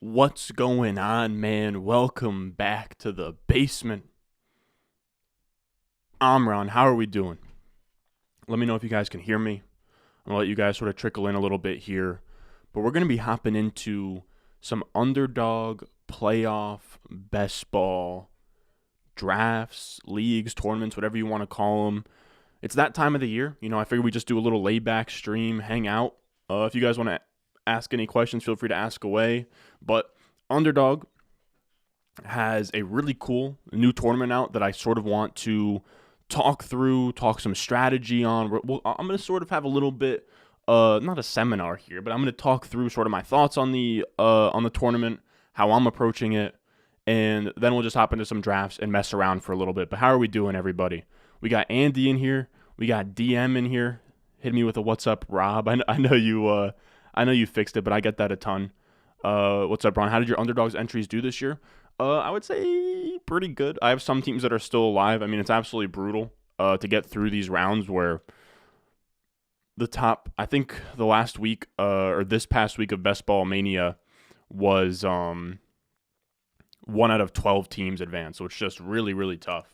What's going on, man? Welcome back to the basement. Amron, how are we doing? Let me know if you guys can hear me. I'm going to let you guys sort of trickle in a little bit here. But we're going to be hopping into some Underdog playoff best ball drafts, leagues, tournaments, whatever you want to call them. It's that time of the year. I figured we just do a little laid-back stream, hang out. If you guys want to ask any questions, feel free to ask away. But Underdog has a really cool new tournament out that I sort of want to talk through, talk some strategy on. I'm going to sort of have a little bit, not a seminar here, but I'm going to talk through sort of my thoughts on the tournament, how I'm approaching it, and then we'll just hop into some drafts and mess around for a little bit. But how are we doing, everybody? We got Andy in here. We got DM in here. Hit me with a what's up, Rob. I know you fixed it, but I get that a ton. What's up, Ron? How did your Underdogs entries do this year? I would say pretty good. I have some teams that are still alive. I mean, it's absolutely brutal to get through these rounds where the top, I think the last week or this past week of Best Ball Mania was 1 out of 12 teams advanced. So it's just really, really tough.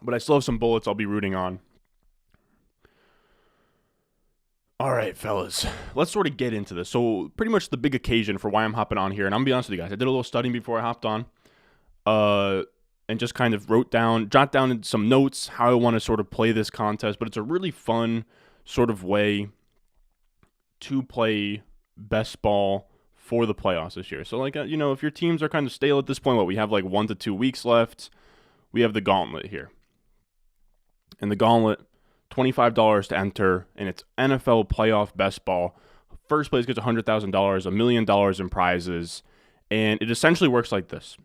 But I still have some bullets I'll be rooting on. All right, fellas, let's sort of get into this. So pretty much the big occasion for why I'm hopping on here, and I'm going to be honest with you guys, I did a little studying before I hopped on and just kind of jot down some notes, how I want to sort of play this contest, but it's a really fun sort of way to play best ball for the playoffs this year. So, if your teams are kind of stale at this point, we have like 1 to 2 weeks left, we have the Gauntlet here. And the Gauntlet, $25 to enter, and it's NFL playoff best ball. First place gets $100,000, $1 million in prizes, and it essentially works like this.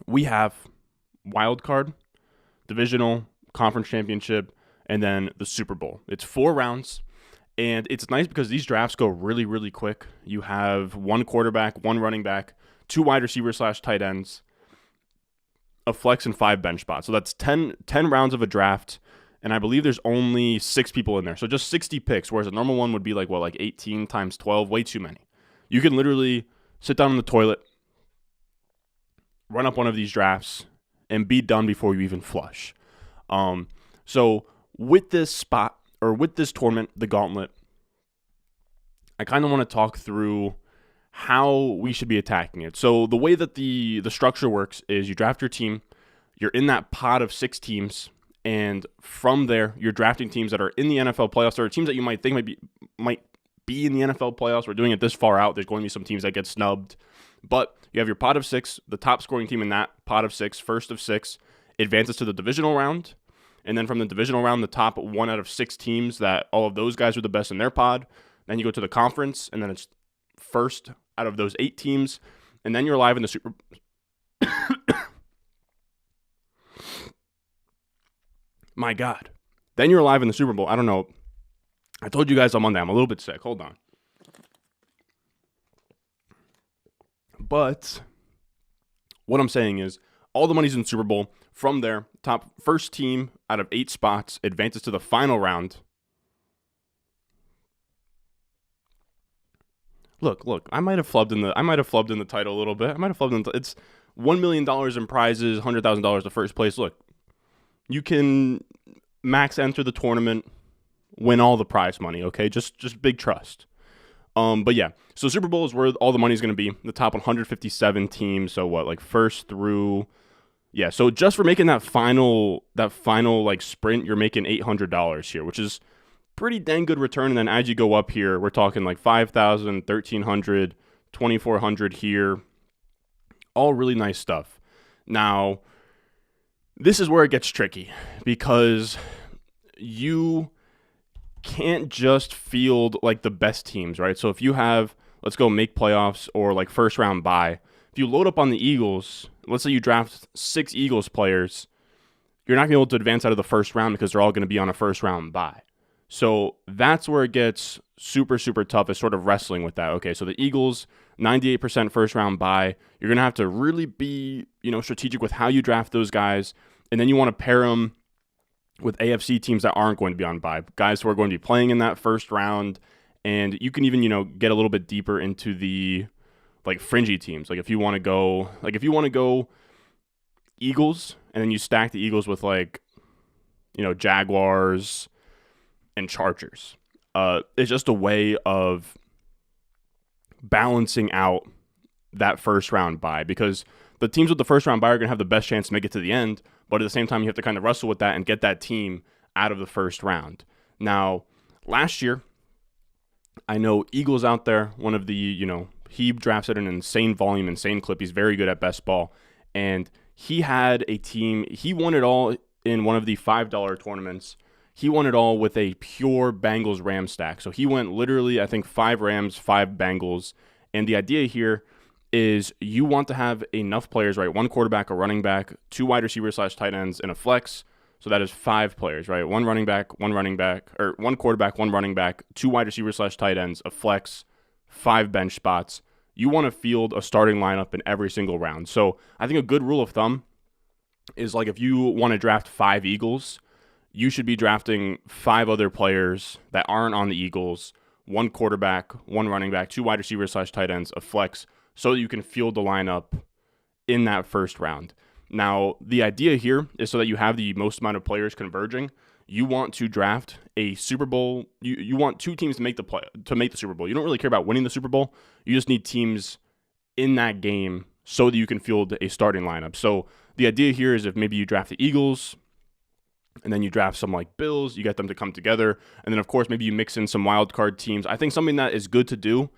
We have wild card, divisional, conference championship, and then the Super Bowl. It's 4 rounds, and it's nice because these drafts go really, really quick. You have 1 quarterback, 1 running back, 2 wide receivers / tight ends, a flex, and 5 bench spots. So that's 10 rounds of a draft. And I believe there's only 6 people in there. So just 60 picks, whereas a normal one would be like 18 times 12, way too many. You can literally sit down in the toilet, run up one of these drafts, and be done before you even flush. So with this tournament, the Gauntlet, I kind of want to talk through how we should be attacking it. So the way that the structure works is you draft your team, you're in that pot of 6 teams, and from there, you're drafting teams that are in the NFL playoffs, or teams that you might think might be in the NFL playoffs. We're doing it this far out. There's going to be some teams that get snubbed. But you have your pot of 6. The top scoring team in that pot of 6, first of 6, advances to the divisional round. And then from the divisional round, the top 1 out of 6 teams that all of those guys are the best in their pod. Then you go to the conference, and then it's first out of those 8 teams. And then you're live in the Super My God. Then you're live in the Super Bowl. I don't know. I told you guys on Monday I'm a little bit sick. Hold on. But what I'm saying is all the money's in the Super Bowl. From there, first team out of 8 spots advances to the final round. Look. I might have flubbed in the title a little bit. It's $1 million in prizes, $100,000 to first place. Look. You can max enter the tournament, win all the prize money, okay? Just big trust. But yeah, so Super Bowl is where all the money is going to be. The top 157 teams, so first through, yeah. So just for making that final sprint, you're making $800 here, which is pretty dang good return. And then as you go up here, we're talking like $5,000, $1,300, $2,400 here, all really nice stuff. Now, this is where it gets tricky because you can't just field the best teams, right? So if you have, let's go make playoffs or first round bye, if you load up on the Eagles, let's say you draft 6 Eagles players, you're not going to be able to advance out of the first round because they're all going to be on a first round bye. So that's where it gets super, super tough, is sort of wrestling with that. Okay, so the Eagles, 98% first round bye. You're going to have to really be, strategic with how you draft those guys. And then you want to pair them with AFC teams that aren't going to be on bye, guys who are going to be playing in that first round And you can even, get a little bit deeper into the like fringy teams. Like if you want to go Eagles, and then you stack the Eagles with like, Jaguars and Chargers. It's just a way of balancing out that first round bye, because the teams with the first round bye are going to have the best chance to make it to the end, but at the same time, you have to kind of wrestle with that and get that team out of the first round. Now, last year, I know Eagles out there, one of the, he drafts at an insane volume, insane clip. He's very good at best ball. And he had a team, he won it all in one of the $5 tournaments. He won it all with a pure Bengals-Rams stack. So he went literally, I think, 5 Rams, 5 Bengals. And the idea here is you want to have enough players, right? 1 quarterback, a running back, 2 wide receivers / tight ends, and a flex. So that is 5 players, right? 1 quarterback, 1 running back, 2 wide receivers / tight ends, a flex, 5 bench spots. You want to field a starting lineup in every single round. So I think a good rule of thumb is like if you want to draft 5 Eagles, you should be drafting 5 other players that aren't on the Eagles, 1 quarterback, 1 running back, 2 wide receivers / tight ends, a flex, so that you can field the lineup in that first round. Now, the idea here is so that you have the most amount of players converging. You want to draft a Super Bowl. You want 2 teams to make the Super Bowl. You don't really care about winning the Super Bowl. You just need teams in that game so that you can field a starting lineup. So the idea here is if maybe you draft the Eagles, and then you draft some like Bills, you get them to come together. And then, of course, maybe you mix in some wild card teams. I think something that is good to do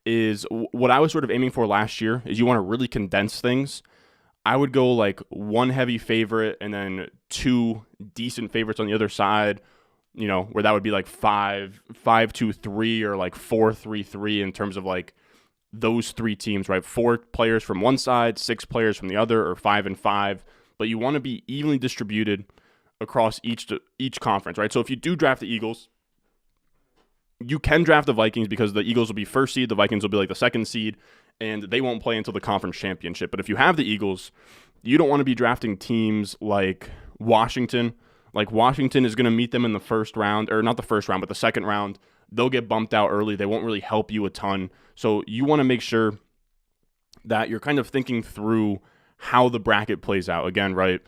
is what I was sort of aiming for last year is you want to really condense things. I would go like 1 heavy favorite and then 2 decent favorites on the other side, where that would be like 5-2-3 or like 4-3-3 in terms of like those 3 teams, right? 4 players from one side, 6 players from the other, or 5 and 5. But you want to be evenly distributed across each conference, right? So if you do draft the Eagles, you can draft the Vikings because the Eagles will be first seed, the Vikings will be like the second seed, and they won't play until the conference championship. But if you have the Eagles, you don't want to be drafting teams like Washington. Like Washington is going to meet them in the first round, or not the first round, but the second round. They'll get bumped out early. They won't really help you a ton. So you want to make sure that you're kind of thinking through how the bracket plays out. Again, right?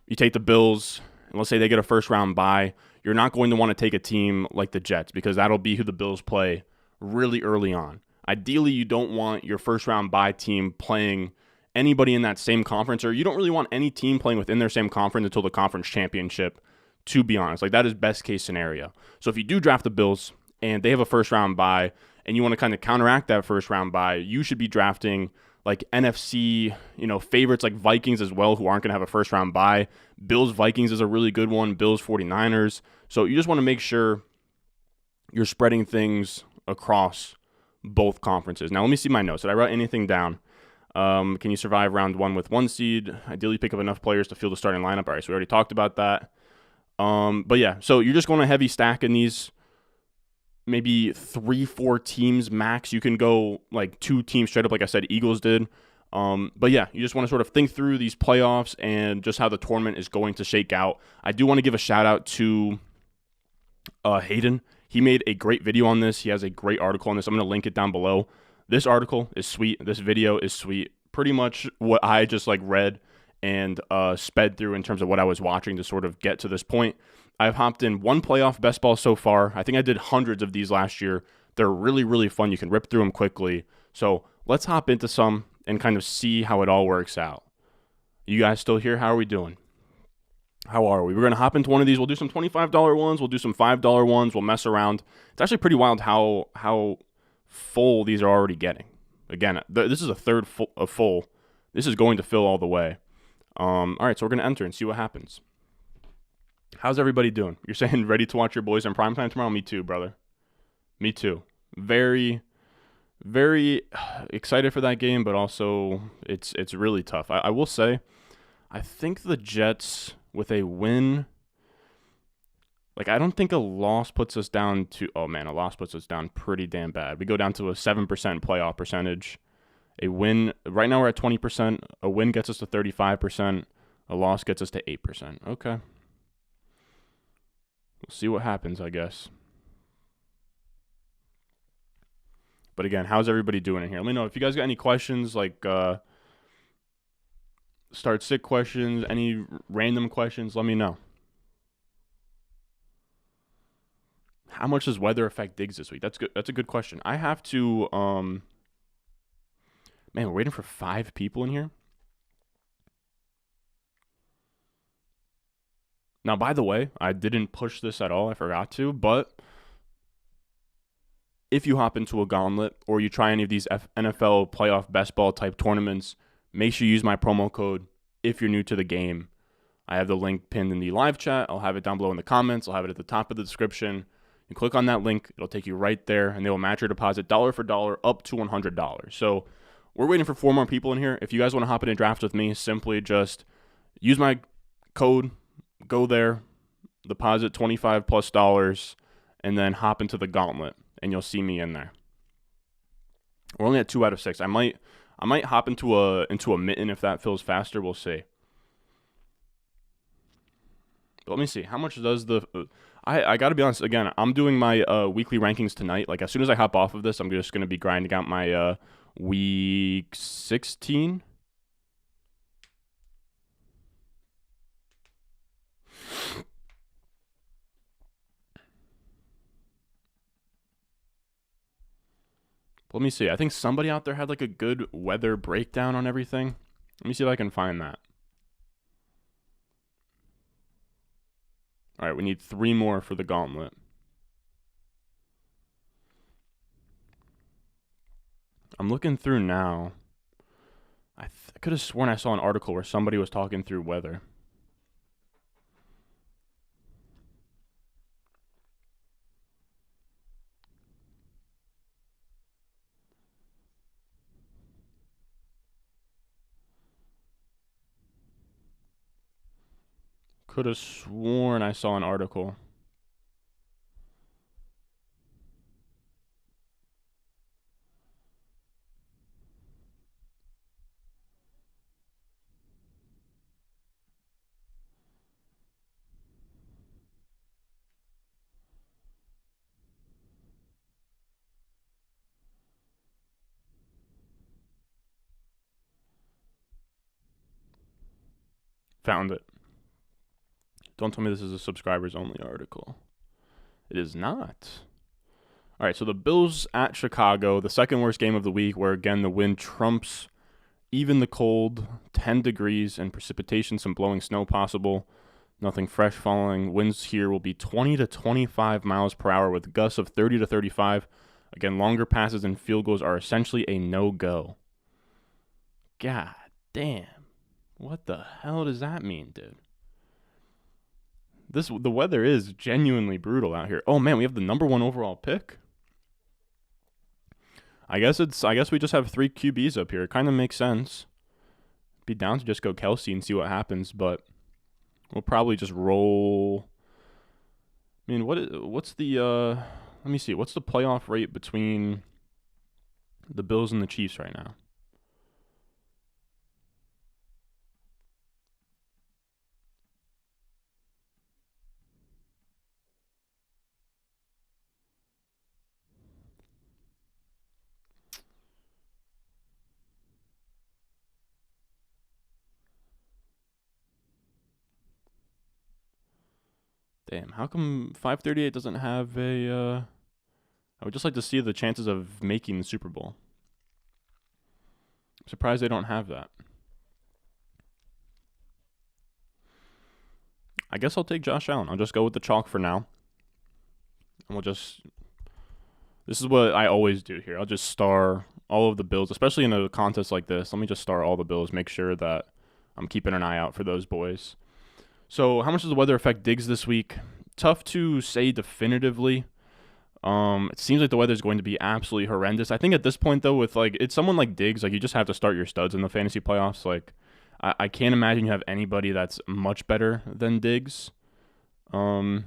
You take the Bills, and let's say they get a first round bye. You're not going to want to take a team like the Jets because that'll be who the Bills play really early on. Ideally, you don't want your first round bye team playing anybody in that same conference, or you don't really want any team playing within their same conference until the conference championship, to be honest. Like that is best case scenario. So if you do draft the Bills and they have a first round bye and you want to kind of counteract that first round bye, you should be drafting like NFC, favorites like Vikings as well, who aren't going to have a first round bye. Bills Vikings is a really good one. Bills 49ers. So you just want to make sure you're spreading things across both conferences. Now let me see my notes. Did I write anything down? Can you survive round 1 with 1 seed? Ideally pick up enough players to field the starting lineup. All right, so we already talked about that. But yeah, so you're just going to heavy stack in these maybe 3-4 teams max. You can go like 2 teams straight up, like I said, Eagles did. But yeah, you just want to sort of think through these playoffs and just how the tournament is going to shake out. I do want to give a shout out to Hayden. He made a great video on this. He has a great article on this. I'm going to link it down below. This article is sweet. This video is sweet. Pretty much what I just like read and sped through in terms of what I was watching to sort of get to this point. I've hopped in 1 playoff best ball so far. I think I did hundreds of these last year. They're really, really fun. You can rip through them quickly. So let's hop into some and kind of see how it all works out. You guys still here? How are we doing? How are we? We're going to hop into one of these. We'll do some $25 ones. We'll do some $5 ones. We'll mess around. It's actually pretty wild how full these are already getting. Again, this is a third full. This is going to fill all the way. All right, so we're going to enter and see what happens. How's everybody doing? You're saying ready to watch your boys in primetime tomorrow? Me too, brother. Me too. Very, very excited for that game, but also it's really tough. I will say, I think the Jets with a win, like I don't think a loss puts us down to, a loss puts us down pretty damn bad. We go down to a 7% playoff percentage. A win, right now we're at 20%. A win gets us to 35%. A loss gets us to 8%. Okay. We'll see what happens, I guess. But again, how's everybody doing in here? Let me know if you guys got any questions, like start sit questions, any random questions. Let me know. How much does weather affect Diggs this week? That's good. That's a good question. I have to. Man, we're waiting for 5 people in here. Now, by the way, I didn't push this at all. I forgot to, but if you hop into a Gauntlet or you try any of these NFL playoff best ball type tournaments, make sure you use my promo code if you're new to the game. I have the link pinned in the live chat. I'll have it down below in the comments. I'll have it at the top of the description. You click on that link. It'll take you right there, and they will match your deposit dollar for dollar up to $100. So we're waiting for 4 more people in here. If you guys want to hop in and draft with me, simply just use my code, go there, deposit $25+, and then hop into the Gauntlet, and you'll see me in there. We're only at 2 out of 6. I might hop into a mitten if that feels faster. We'll see. But let me see. How much does the I got to be honest, again, I'm doing my weekly rankings tonight. Like, as soon as I hop off of this, I'm just going to be grinding out my week 16. Let me see. I think somebody out there had like a good weather breakdown on everything. Let me see if I can find that. All right, we need 3 more for the Gauntlet. I'm looking through now. I could have sworn I saw an article where somebody was talking through weather. Could have sworn I saw an article. Found it. Don't tell me this is a subscribers only article. It is not. All right, so the Bills at Chicago, the second worst game of the week, where again the wind trumps even the cold, 10 degrees and precipitation, some blowing snow possible. Nothing fresh falling. Winds here will be 20 to 25 miles per hour with gusts of 30 to 35. Again, longer passes and field goals are essentially a no-go. God damn. What the hell does that mean, dude? The weather is genuinely brutal out here. Oh man, we have the number 1 overall pick. I guess we just have 3 QBs up here. It kind of makes sense. Be down to just go Kelsey and see what happens, but we'll probably just roll. I mean, what's the let me see. What's the playoff rate between the Bills and the Chiefs right now? Damn, how come 538 doesn't have a I would just like to see the chances of making the Super Bowl. I'm surprised they don't have that. I guess I'll take Josh Allen. I'll just go with the chalk for now. And we'll just... This is what I always do here. I'll just star all of the Bills, especially in a contest like this. Let me just star all the Bills, make sure that I'm keeping an eye out for those boys. So how much does the weather affect Diggs this week? Tough to say definitively. It seems like the weather is going to be absolutely horrendous. I think at this point, though, with like it's someone like Diggs, like you just have to start your studs in the fantasy playoffs. Like I can't imagine you have anybody that's much better than Diggs. Like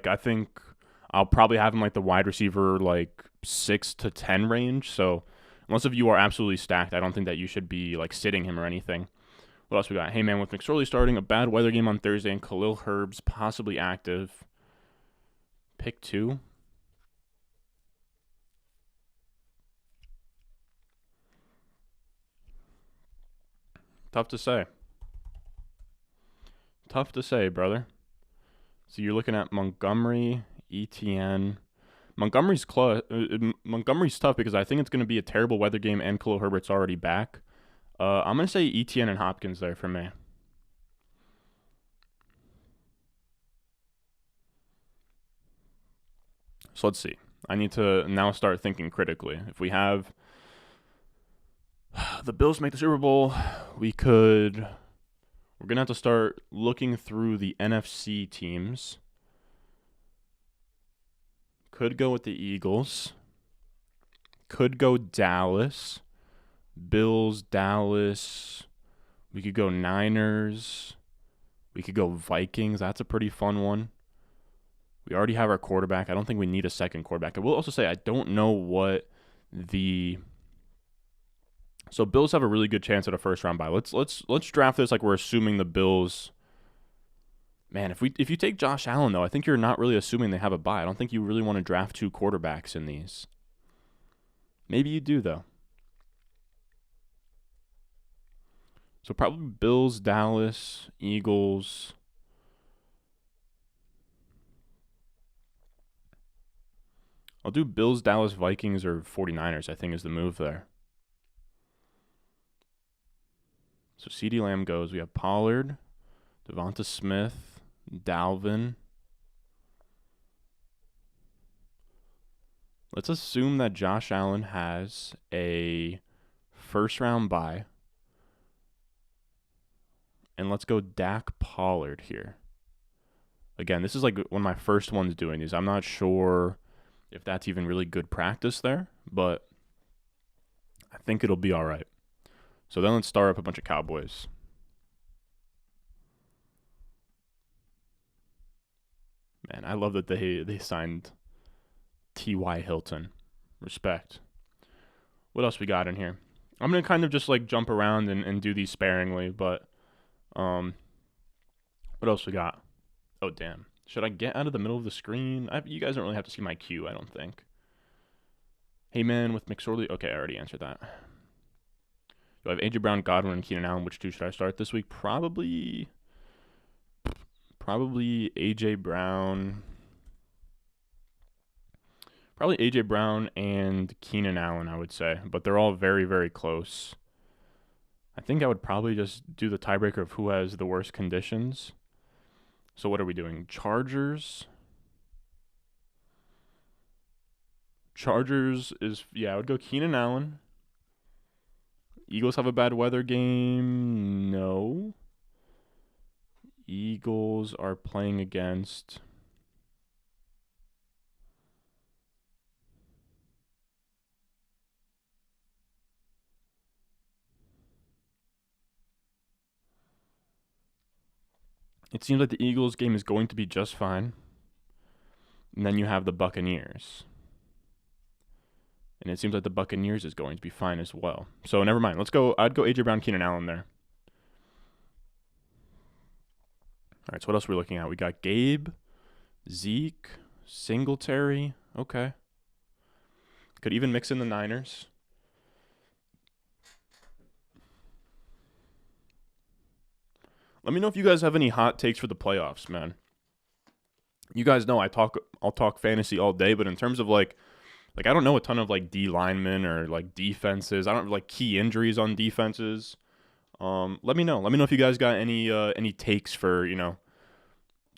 I think I'll probably have him like the wide receiver like 6 to 10 range. So unless if you are absolutely stacked, I don't think that you should be like sitting him or anything. What else we got? Hey man, with McSorley starting, a bad weather game on Thursday, and Khalil Herbst possibly active. Pick 2. Tough to say. Tough to say, brother. So you're looking at Montgomery, ETN. Montgomery's tough because I think it's going to be a terrible weather game and Khalil Herbert's already back. I'm going to say ETN and Hopkins there for me. So let's see. I need to now start thinking critically. If we have the Bills make the Super Bowl, we're going to have to start looking through the NFC teams. Could go with the Eagles. Could go Dallas. Bills, Dallas. We could go Niners. We could go Vikings. That's a pretty fun one. We already have our quarterback. I don't think we need a second quarterback. I will also say I don't know what the... So Bills have a really good chance at a first round bye. Let's draft this like we're assuming the Bills... Man, if you take Josh Allen, though, I think you're not really assuming they have a bye. I don't think you really want to draft two quarterbacks in these. Maybe you do, though. So probably Bills, Dallas, Eagles. I'll do Bills, Dallas, Vikings, or 49ers, I think is the move there. So CeeDee Lamb goes. We have Pollard, Devonta Smith, Dalvin. Let's assume that Josh Allen has a first round bye. And let's go Dak Pollard here. Again, this is like one of my first ones doing these. I'm not sure if that's even really good practice there, but I think it'll be all right. So then let's start up a bunch of Cowboys. Man, I love that they signed T.Y. Hilton. Respect. What else we got in here? I'm going to kind of just like jump around and do these sparingly, but what else we got? Oh, damn. Should I get out of the middle of the screen? You guys don't really have to see my queue, I don't think. Hey, man, with McSorley. Okay, I already answered that. Do I have A.J. Brown, Godwin, and Keenan Allen? Which two should I start this week? Probably A.J. Brown. Probably A.J. Brown and Keenan Allen, I would say. But they're all very, very close. I think I would probably just do the tiebreaker of who has the worst conditions. So what are we doing? Chargers is, yeah, I would go Keenan Allen. Eagles have a bad weather game? No. Eagles are playing against... It seems like the Eagles game is going to be just fine. And then you have the Buccaneers. And it seems like the Buccaneers is going to be fine as well. So never mind. Let's go. I'd go A.J. Brown, Keenan Allen there. All right, so what else are we looking at? We got Gabe, Zeke, Singletary. Okay. Could even mix in the Niners. Let me know if you guys have any hot takes for the playoffs, man. You guys know I'll talk fantasy all day, but in terms of like I don't know a ton of like D linemen or like defenses. I don't have like key injuries on defenses. Let me know. Let me know if you guys got any takes for, you know,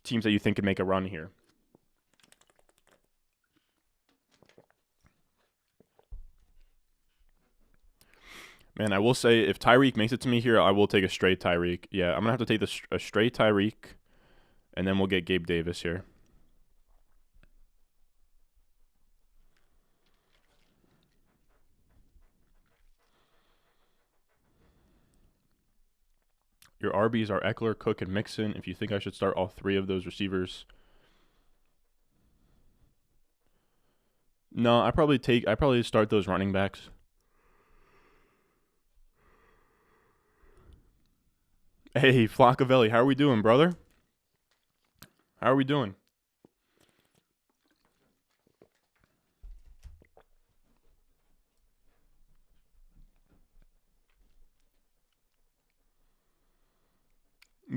teams that you think could make a run here. Man, I will say if Tyreek makes it to me here, I will take a straight Tyreek. Yeah, I'm going to have to take a straight Tyreek, and then we'll get Gabe Davis here. Your RBs are Eckler, Cook, and Mixon. If you think I should start all three of those receivers. No, I probably start those running backs. Hey, Flaccavelli, how are we doing, brother? How are we doing?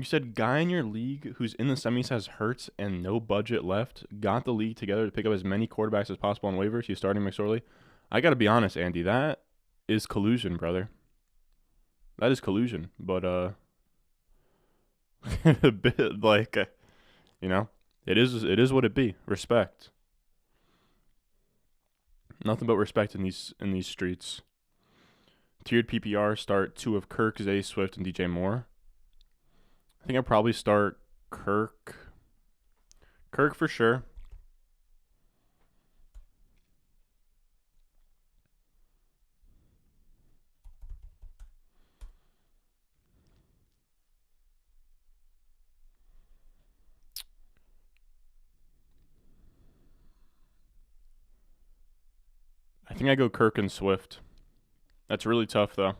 You said guy in your league who's in the semis has Hurts and no budget left, got the league together to pick up as many quarterbacks as possible on waivers. He's starting McSorley. I got to be honest, Andy. That is collusion, brother. That is collusion. But, a bit like, you know, it is what it be. Respect. Nothing but respect in these streets. Tiered PPR start 2 of Kirk, Zay, Swift, and DJ Moore. I think I'll probably start Kirk. Kirk for sure. I think I go Kirk and Swift. That's really tough, though.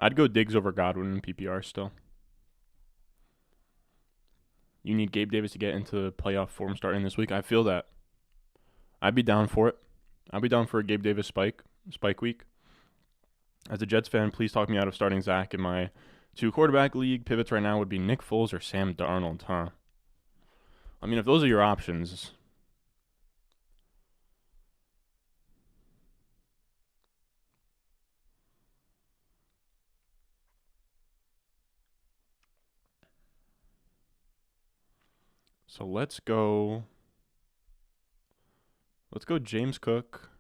I'd go Diggs over Godwin in PPR still. You need Gabe Davis to get into playoff form starting this week. I feel that. I'd be down for it. I'd be down for a Gabe Davis spike week. As a Jets fan, please talk me out of starting Zach in my 2 quarterback league. Pivots right now would be Nick Foles or Sam Darnold, huh? I mean, if those are your options. So let's go James Cook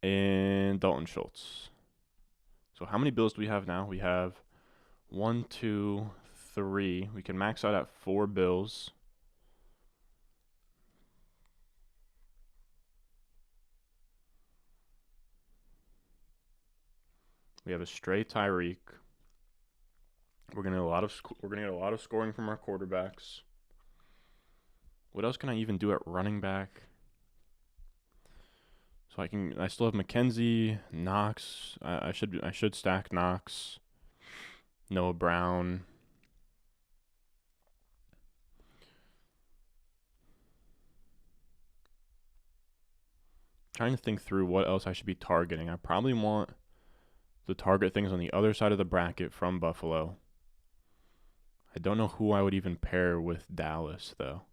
and Dalton Schultz. So how many Bills do we have now? We have 1, 2, 3. We can max out at 4 Bills. We have a stray Tyreek. We're gonna get a lot of scoring from our quarterbacks. What else can I even do at running back? So I still have McKenzie, Knox. I should stack Knox, Noah Brown. Trying to think through what else I should be targeting. I probably want to target things on the other side of the bracket from Buffalo. I don't know who I would even pair with Dallas, though.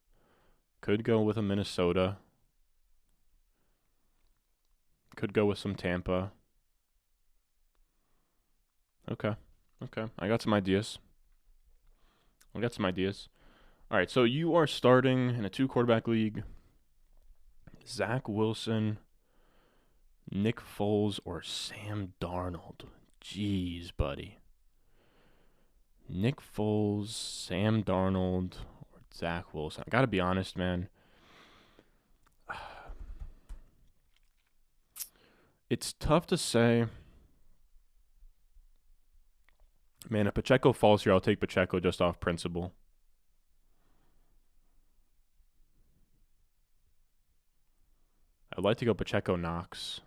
Could go with a Minnesota. Could go with some Tampa. Okay. I got some ideas. All right, so you are starting in a 2 quarterback league. Zach Wilson, Nick Foles, or Sam Darnold. Jeez, buddy. Nick Foles, Sam Darnold, or Zach Wilson. I gotta be honest, man. It's tough to say. Man, if Pacheco falls here, I'll take Pacheco just off principle. I'd like to go Pacheco Knox.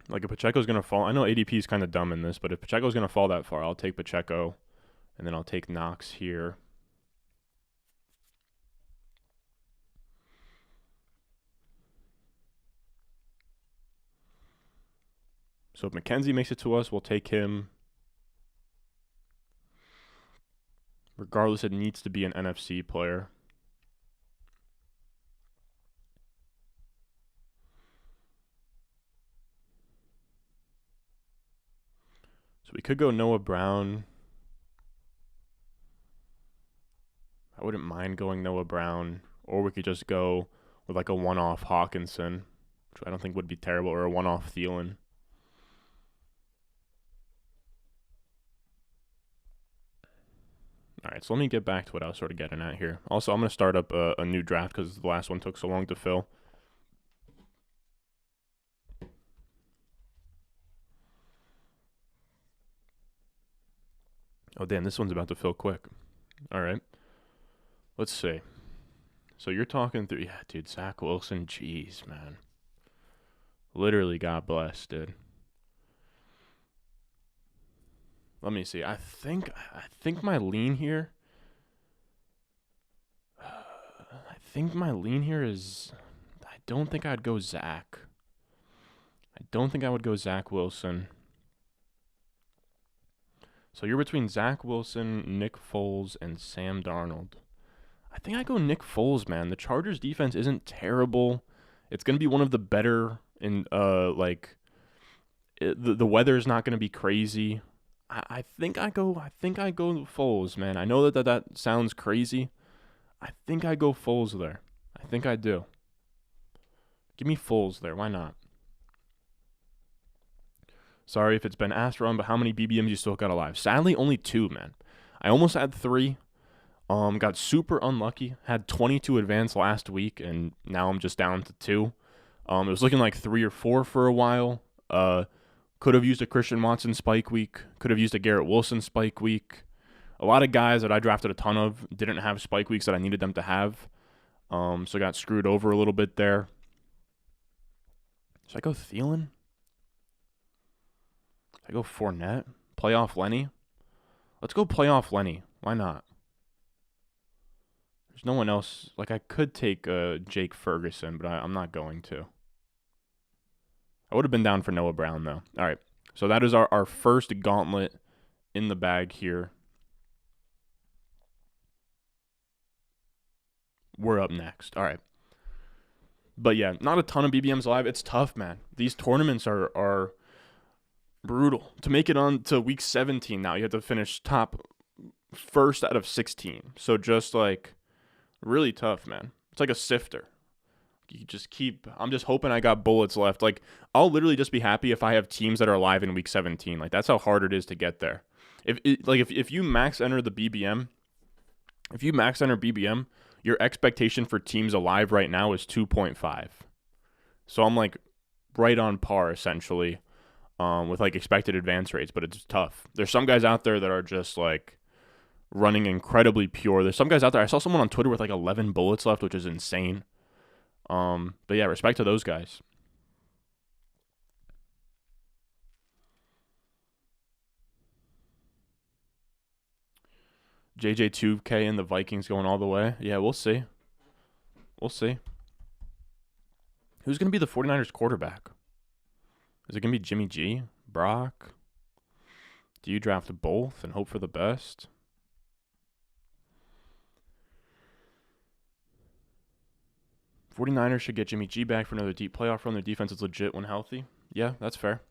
Like, if Pacheco's going to fall, I know ADP is kind of dumb in this, but if Pacheco's going to fall that far, I'll take Pacheco, and then I'll take Knox here. So if McKenzie makes it to us, we'll take him. Regardless, it needs to be an NFC player. So we could go Noah Brown. I wouldn't mind going Noah Brown. Or we could just go with like a one-off Hawkinson, which I don't think would be terrible, or a one-off Thielen. All right, so let me get back to what I was sort of getting at here. Also, I'm going to start up a new draft because the last one took so long to fill. Oh, damn, this one's about to fill quick. All right. Let's see. So you're talking through, yeah, dude, Zach Wilson, jeez, man. Literally got blessed, dude. Let me see. I think my lean here. I think my lean here is. I don't think I'd go Zach. I don't think I would go Zach Wilson. So you're between Zach Wilson, Nick Foles, and Sam Darnold. I think I go Nick Foles, man. The Chargers defense isn't terrible. It's going to be one of the better in the weather's not going to be crazy. I think I go Foles, man. I know that sounds crazy. I think I go Foles there. I think I do. Give me Foles there. Why not? Sorry if it's been asked wrong, but how many BBMs you still got alive? Sadly, only 2, man. I almost had 3. Got super unlucky. Had 22 advanced last week, and now I'm just down to 2. It was looking like 3 or 4 for a while. Could have used a Christian Watson spike week. Could have used a Garrett Wilson spike week. A lot of guys that I drafted a ton of didn't have spike weeks that I needed them to have. So I got screwed over a little bit there. Should I go Thielen? Should I go Fournette? Playoff Lenny? Let's go playoff Lenny. Why not? There's no one else. Like, I could take Jake Ferguson, but I'm not going to. I would have been down for Noah Brown, though. All right. So that is our first gauntlet in the bag here. We're up next. All right. But yeah, not a ton of BBMs live. It's tough, man. These tournaments are brutal. To make it on to week 17 now, you have to finish top first out of 16. So just like really tough, man. It's like a sifter. You just keep. I'm just hoping I got bullets left. Like, I'll literally just be happy if I have teams that are alive in week 17. Like, that's how hard it is to get there. If you max enter the BBM, if you max enter BBM, your expectation for teams alive right now is 2.5. So I'm like right on par essentially, with like expected advance rates. But it's tough. There's some guys out there that are just like running incredibly pure. There's some guys out there. I saw someone on Twitter with like 11 bullets left, which is insane. But yeah, respect to those guys. JJ2K and the Vikings going all the way. Yeah, we'll see. We'll see. Who's going to be the 49ers quarterback? Is it going to be Jimmy G? Brock? Do you draft both and hope for the best? '49ers should get Jimmy G back for another deep playoff run. Their defense is legit when healthy. Yeah, that's fair.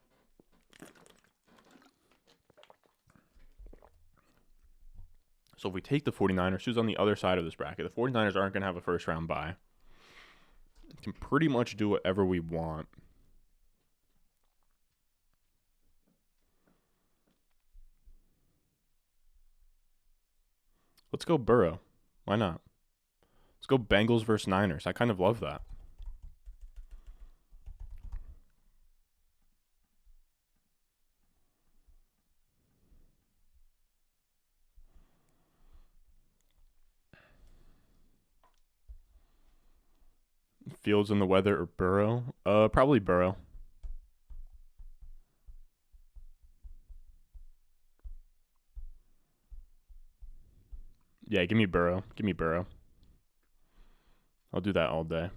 So if we take the 49ers, who's on the other side of this bracket? The 49ers aren't going to have a first-round bye. We can pretty much do whatever we want. Let's go Burrow. Why not? Let's go Bengals versus Niners. I kind of love that. Fields in the weather or Burrow? Probably Burrow. Yeah, give me Burrow. Give me Burrow. I'll do that all day.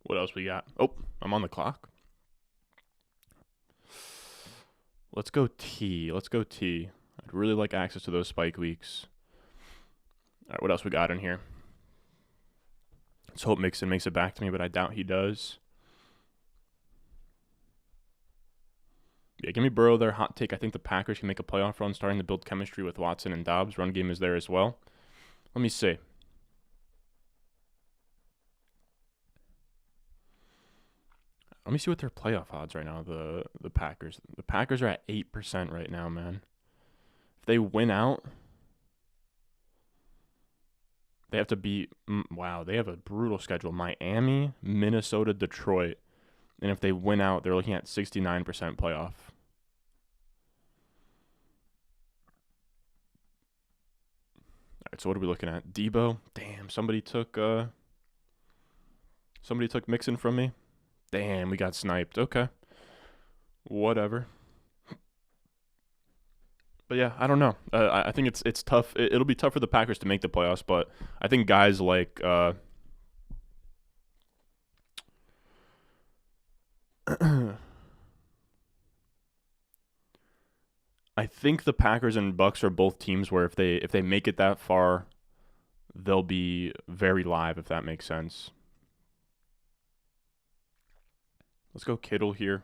What else we got? Oh, I'm on the clock. Let's go T. Let's go T. I'd really like access to those spike weeks. All right, what else we got in here? Let's hope Mixon makes it back to me, but I doubt he does. Yeah, give me Burrow there. Hot take. I think the Packers can make a playoff run, starting to build chemistry with Watson and Dobbs. Run game is there as well. Let me see. Let me see what their playoff odds right now. The Packers. The Packers are at 8% right now, man. If they win out, They have to beat. Wow, they have a brutal schedule: Miami, Minnesota, Detroit, and if they win out, they're looking at 69% playoff. All right, so what are we looking at? Debo. Damn, somebody took Mixon from me. Damn, we got sniped. Okay, whatever. But yeah, I don't know. I think it's tough. It'll be tough for the Packers to make the playoffs, but I think guys like I think the Packers and Bucks are both teams where if they make it that far, they'll be very live, if that makes sense. Let's go Kittle here.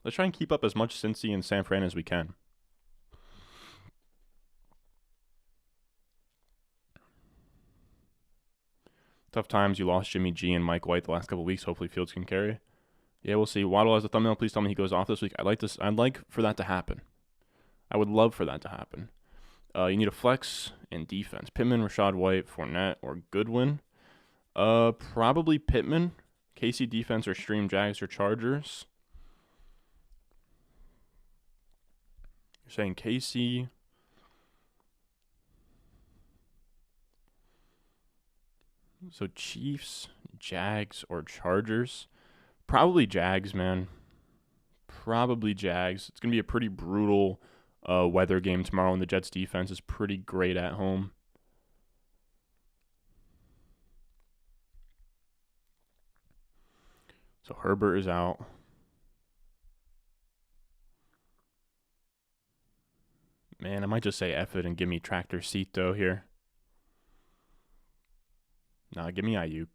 Let's try and keep up as much Cincy and San Fran as we can. Tough times. You lost Jimmy G and Mike White the last couple of weeks. Hopefully Fields can carry. Yeah, we'll see. Waddle has a thumbnail. Please tell me he goes off this week. I'd like for that to happen. I would love for that to happen. You need a flex and defense. Pittman, Rashad White, Fournette, or Goodwin. Probably Pittman. KC defense or stream Jags or Chargers. You're saying KC. So Chiefs, Jags, or Chargers. Probably Jags, man. Probably Jags. It's going to be a pretty brutal weather game tomorrow, and the Jets' defense is pretty great at home. So Herbert is out. Man, I might just say F it and give me Tractor Cito here. Nah, give me Ayuk.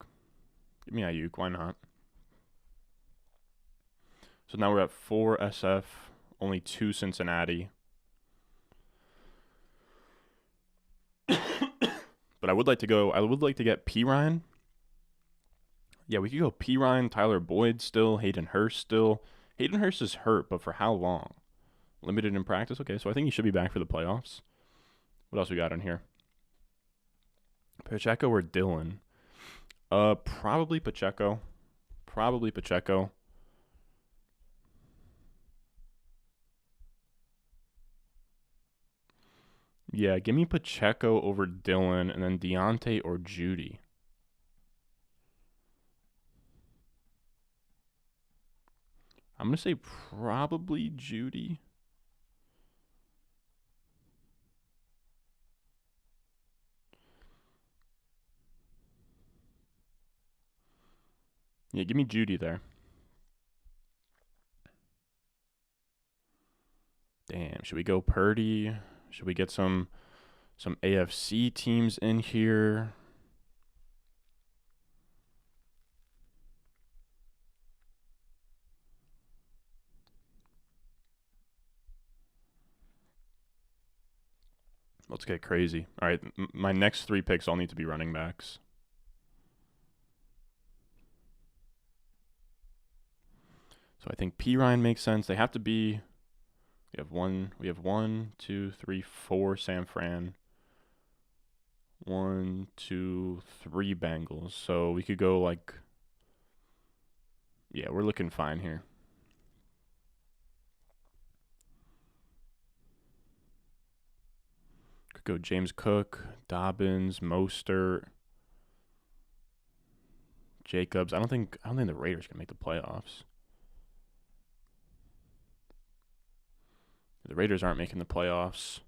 Give me Ayuk. Why not? So now we're at 4 SF, only 2 Cincinnati. But I would like to get P. Ryan. Yeah, we could go P. Ryan, Tyler Boyd still, Hayden Hurst still. Hayden Hurst is hurt, but for how long? Limited in practice? Okay, so I think he should be back for the playoffs. What else we got in here? Pacheco or Dillon? Probably Pacheco. Probably Pacheco. Yeah, give me Pacheco over Dillon, and then Deontay or Judy. I'm going to say probably Judy. Yeah, give me Judy there. Damn, should we go Purdy? Should we get some AFC teams in here? Let's get crazy. All right, my next 3 picks all need to be running backs. So I think P. Ryan makes sense. They have to be. We have 1, 2, 3, 4 San Fran. 1, 2, 3 Bengals. So we could go like. Yeah, we're looking fine here. Could go James Cook, Dobbins, Mostert, Jacobs. I don't think the Raiders can make the playoffs. The Raiders aren't making the playoffs.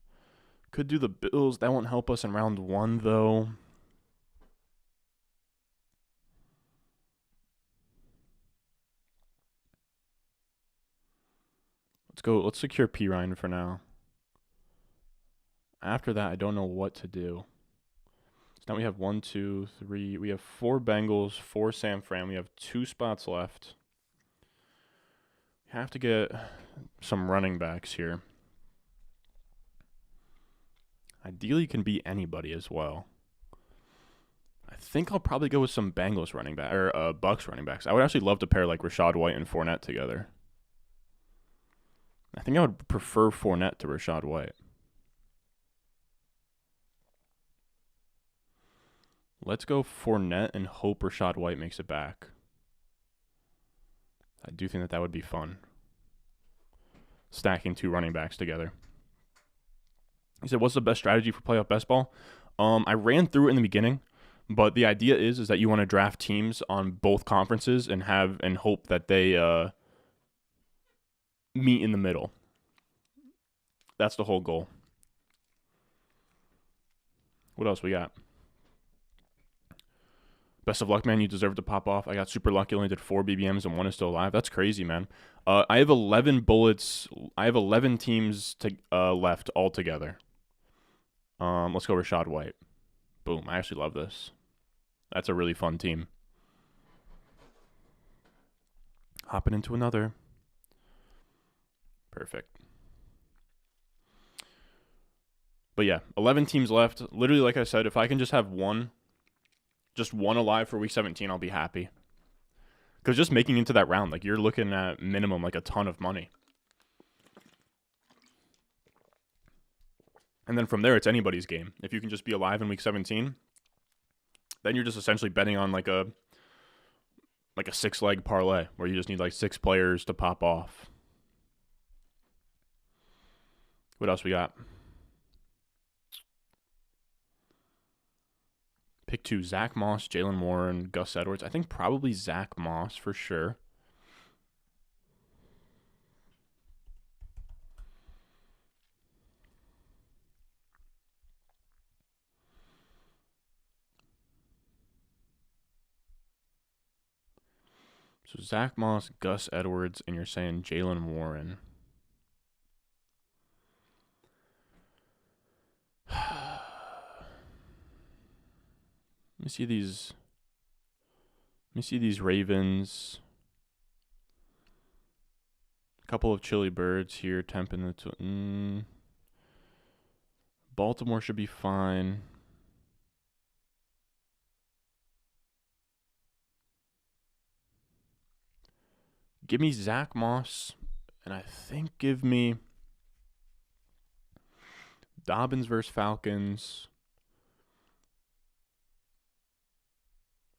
Could do the Bills. That won't help us in round 1, though. Let's secure P. Ryan for now. After that, I don't know what to do. So now we have 1, 2, 3. We have 4 Bengals, 4 San Fran. We have 2 spots left. Have to get some running backs here. Ideally, can be anybody as well. I think I'll probably go with some Bengals running back or Bucks running backs. I would actually love to pair like Rashad White and Fournette together. I think I would prefer Fournette to Rashad White. Let's go Fournette and hope Rachaad White makes it back. I do think that would be fun. Stacking 2 running backs together. He said, what's the best strategy for playoff best ball? I ran through it in the beginning, but the idea is that you want to draft teams on both conferences and hope that they meet in the middle. That's the whole goal. What else we got? Best of luck, man. You deserve to pop off. I got super lucky. Only did 4 BBMs and 1 is still alive. That's crazy, man. I have 11 bullets. I have 11 teams left altogether. Let's go Rachaad White. Boom. I actually love this. That's a really fun team. Hopping into another. Perfect. But yeah, 11 teams left. Literally, like I said, if I can just have one alive for week 17, I'll be happy. Because just making into that round, like, you're looking at minimum like a ton of money. And then from there, it's anybody's game. If you can just be alive in week 17, then you're just essentially betting on like a 6-leg parlay where you just need like 6 players to pop off. What else we got? Pick 2, Zach Moss, Jalen Warren, Gus Edwards. I think probably Zach Moss for sure. So Zach Moss, Gus Edwards, and you're saying Jalen Warren. Let me see these Ravens. A couple of chilly birds here, temp in the Baltimore should be fine. Give me Zach Moss, and I think give me Dobbins versus Falcons.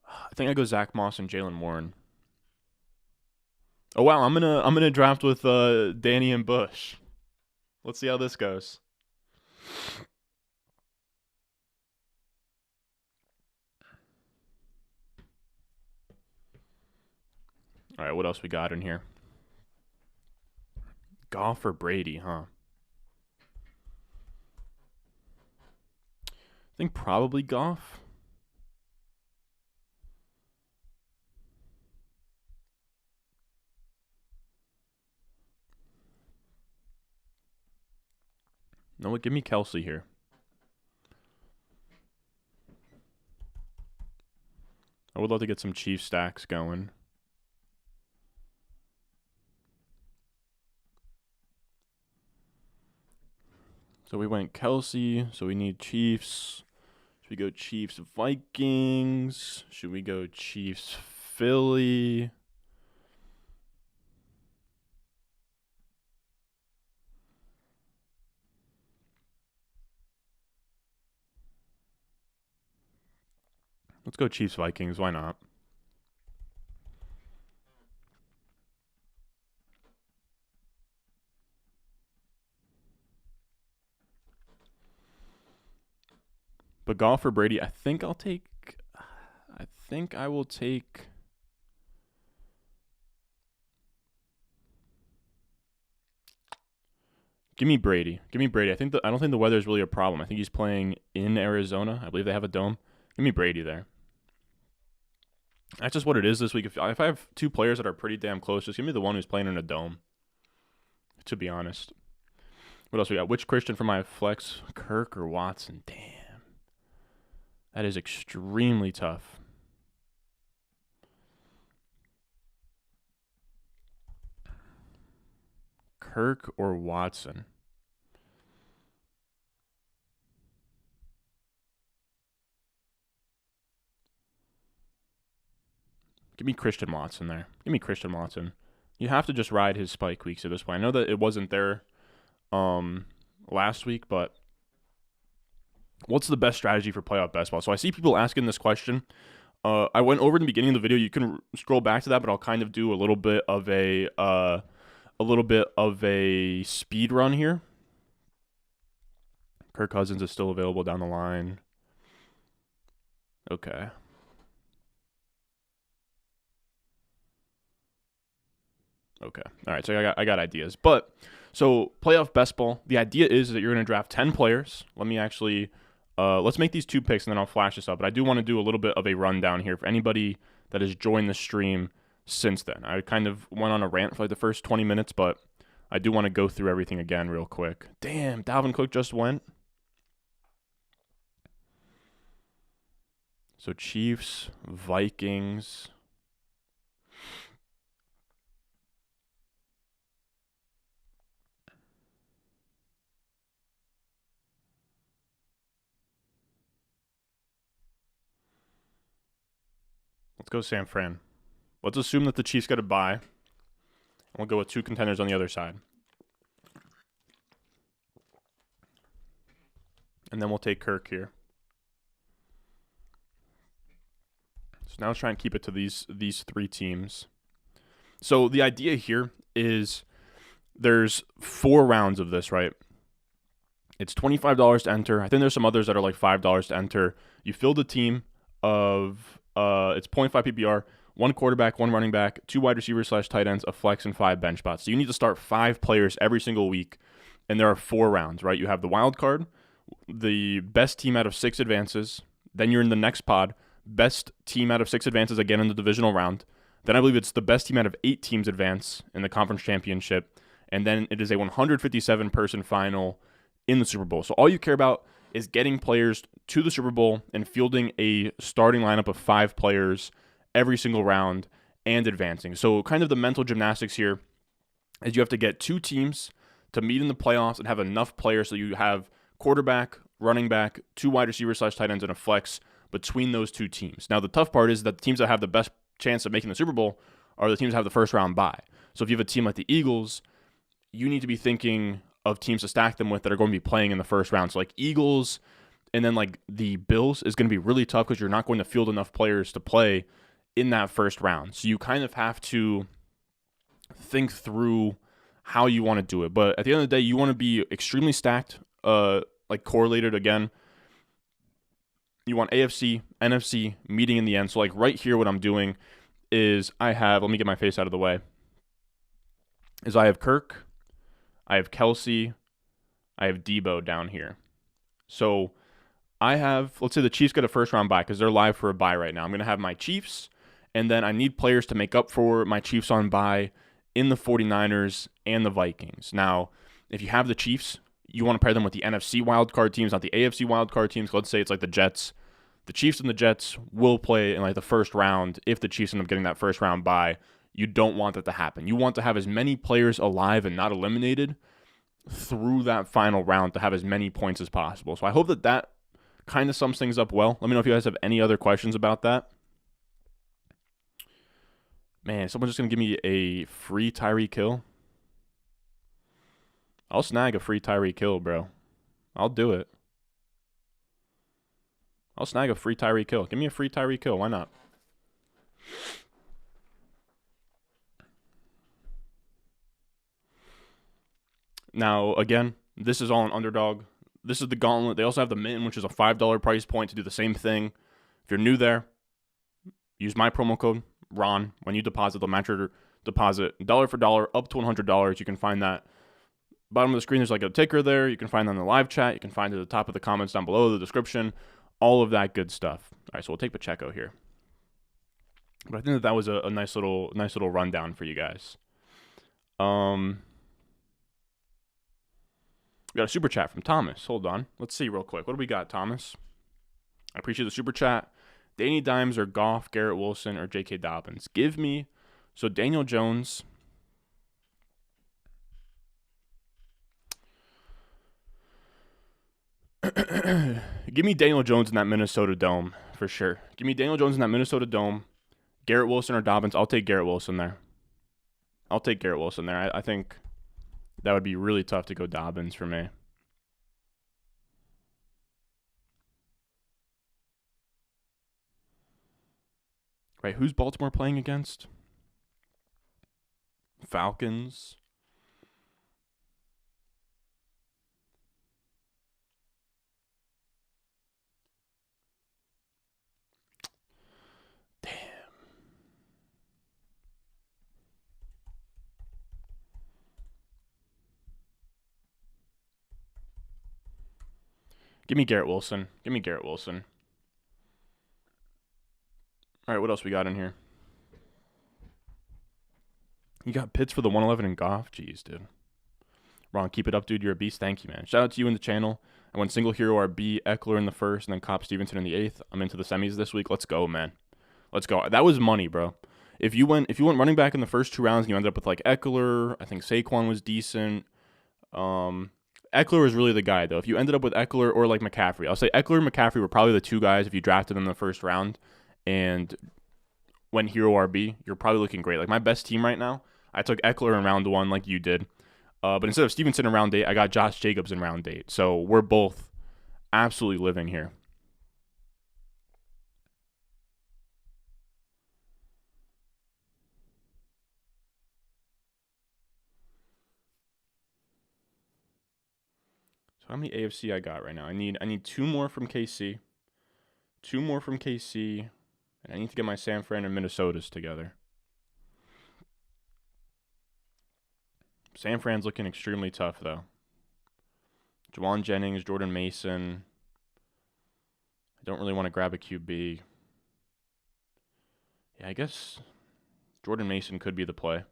I think I go Zach Moss and Jalen Warren. Oh wow, I'm gonna draft with Danny and Bush. Let's see how this goes. All right, what else we got in here? Goff or Brady, huh? I think probably Goff. No, give me Kelsey here. I would love to get some Chiefs stacks going. So we went Kelsey, so we need Chiefs. Should we go Chiefs Vikings? Should we go Chiefs Philly? Let's go Chiefs Vikings. Why not? But Goff or Brady, I think I will take. Give me Brady. I don't think the weather is really a problem. I think he's playing in Arizona. I believe they have a dome. Give me Brady there. That's just what it is this week. If I have 2 players that are pretty damn close, just give me the one who's playing in a dome. To be honest. What else we got? Which Christian for my flex? Kirk or Watson? Damn. That is extremely tough. Kirk or Watson? Give me Christian Watson there. Give me Christian Watson. You have to just ride his spike weeks at this point. I know that it wasn't there last week, but what's the best strategy for playoff best ball? So I see people asking this question. I went over in the beginning of the video. You can scroll back to that, but I'll kind of do a little bit of a speed run here. Kirk Cousins is still available down the line. Okay. Okay. All right. So I got ideas. But so playoff best ball, the idea is that you're going to draft 10 players. Let me actually let's make these 2 picks and then I'll flash this up. But I do want to do a little bit of a rundown here for anybody that has joined the stream since then. I kind of went on a rant for like the first 20 minutes, but I do want to go through everything again real quick. Damn, Dalvin Cook just went. So Chiefs, Vikings. Let's go San Fran. Let's assume that the Chiefs got a bye. And we'll go with 2 contenders on the other side. And then we'll take Kirk here. So now let's try and keep it to these 3 teams. So the idea here is there's 4 rounds of this, right? It's $25 to enter. I think there's some others that are like $5 to enter. You fill the team of it's 0.5 PPR, 1 quarterback, 1 running back, 2 wide receivers / tight ends, a flex, and 5 bench spots. So you need to start 5 players every single week, and there are 4 rounds, right? You have the wild card, the best team out of 6 advances. Then you're in the next pod, best team out of 6 advances again in the divisional round. Then I believe it's the best team out of 8 teams advance in the conference championship. And then it is a 157-person final in the Super Bowl. So all you care about is getting players to the Super Bowl and fielding a starting lineup of 5 players every single round and advancing. So kind of the mental gymnastics here is you have to get 2 teams to meet in the playoffs and have enough players so you have quarterback, running back, 2 wide receivers / tight ends, and a flex between those 2 teams. Now the tough part is that the teams that have the best chance of making the Super Bowl are the teams that have the first round bye. So if you have a team like the Eagles, you need to be thinking of teams to stack them with that are going to be playing in the first round. So like Eagles and then like the Bills is going to be really tough because you're not going to field enough players to play in that first round. So you kind of have to think through how you want to do it. But at the end of the day, you want to be extremely stacked, like correlated again. You want AFC, NFC meeting in the end. So like right here, what I'm doing is let me get my face out of the way, is I have Kirk, I have Kelsey, I have Debo down here. So I have, let's say the Chiefs get a first round bye because they're live for a bye right now. I'm going to have my Chiefs, and then I need players to make up for my Chiefs on bye in the 49ers and the Vikings. Now, if you have the Chiefs, you want to pair them with the NFC wildcard teams, not the AFC wildcard teams. Let's say it's like the Jets. The Chiefs and the Jets will play in like the first round if the Chiefs end up getting that first round bye. You don't want that to happen. You want to have as many players alive and not eliminated through that final round to have as many points as possible. So I hope that kind of sums things up well. Let me know if you guys have any other questions about that. Man, someone's just going to give me a free Tyreek Hill. I'll snag a free Tyreek Hill, bro. I'll do it. I'll snag a free Tyreek Hill. Give me a free Tyreek Hill. Why not? Now, again, this is all on Underdog. This is the Gauntlet. They also have the Mint, which is a $5 price point to do the same thing. If you're new there, use my promo code, RON. When you deposit, they'll match your deposit dollar for dollar up to $100. You can find that bottom of the screen. There's like a ticker there. You can find that in the live chat. You can find it at the top of the comments down below, the description, all of that good stuff. All right, so we'll take Pacheco here. But I think that was a nice little rundown for you guys. We got a super chat from Thomas. Hold on. Let's see real quick. What do we got, Thomas? I appreciate the super chat. Danny Dimes or Goff, Garrett Wilson, or J.K. Dobbins. Give me, so Daniel Jones. Give me Daniel Jones in that Minnesota Dome for sure. Give me Daniel Jones in that Minnesota Dome. Garrett Wilson or Dobbins. I'll take Garrett Wilson there. I think that would be really tough to go Dobbins for me. Right, who's Baltimore playing against? Falcons. Damn. Give me Garrett Wilson. Give me Garrett Wilson. All right, what else we got in here? You got Pitts for the 111 and Goff. Jeez, dude. Ron, keep it up, dude. You're a beast. Thank you, man. Shout out to you and the channel. I went single hero RB, Eckler in the first, and then Cop Stevenson in the 8th. I'm into the semis this week. Let's go, man. Let's go. That was money, bro. If you went running back in the first 2 rounds and you ended up with like Eckler, I think Saquon was decent. Eckler was really the guy though. If you ended up with Eckler or like McCaffrey, I'll say Eckler and McCaffrey were probably the 2 guys if you drafted them in the first round and went hero RB, you're probably looking great. Like my best team right now, I took Eckler in round 1 like you did. But instead of Stevenson in round 8, I got Josh Jacobs in round 8. So we're both absolutely living here. So how many AFC I got right now? I need 2 more from KC. 2 more from KC. And I need to get my San Fran and Minnesotas together. San Fran's looking extremely tough, though. Juwan Jennings, Jordan Mason. I don't really want to grab a QB. Yeah, I guess Jordan Mason could be the play.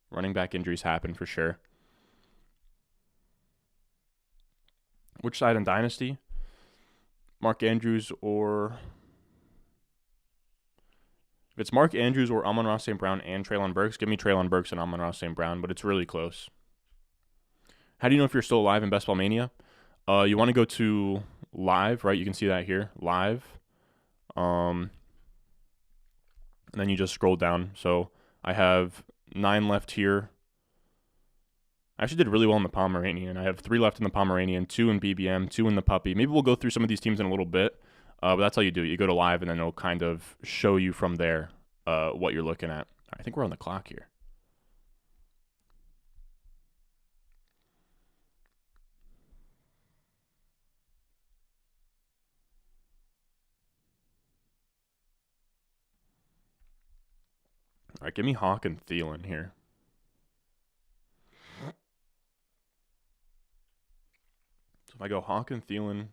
Running back injuries happen for sure. Which side in Dynasty? Mark Andrews or... If it's Mark Andrews or Amon-Ra St. Brown and Treylon Burks, give me Treylon Burks and Amon-Ra St. Brown, but it's really close. How do you know if you're still alive in Best Ball Mania? You want to go to live, right? You can see that here, live. And then you just scroll down. So I have 9 left here. I actually did really well in the Pomeranian. I have 3 left in the Pomeranian, 2 in BBM, 2 in the Puppy. Maybe we'll go through some of these teams in a little bit. But that's how you do it. You go to live, and then it'll kind of show you from there what you're looking at. I think we're on the clock here. All right, give me Hawk and Thielen here. So if I go Hawk and Thielen,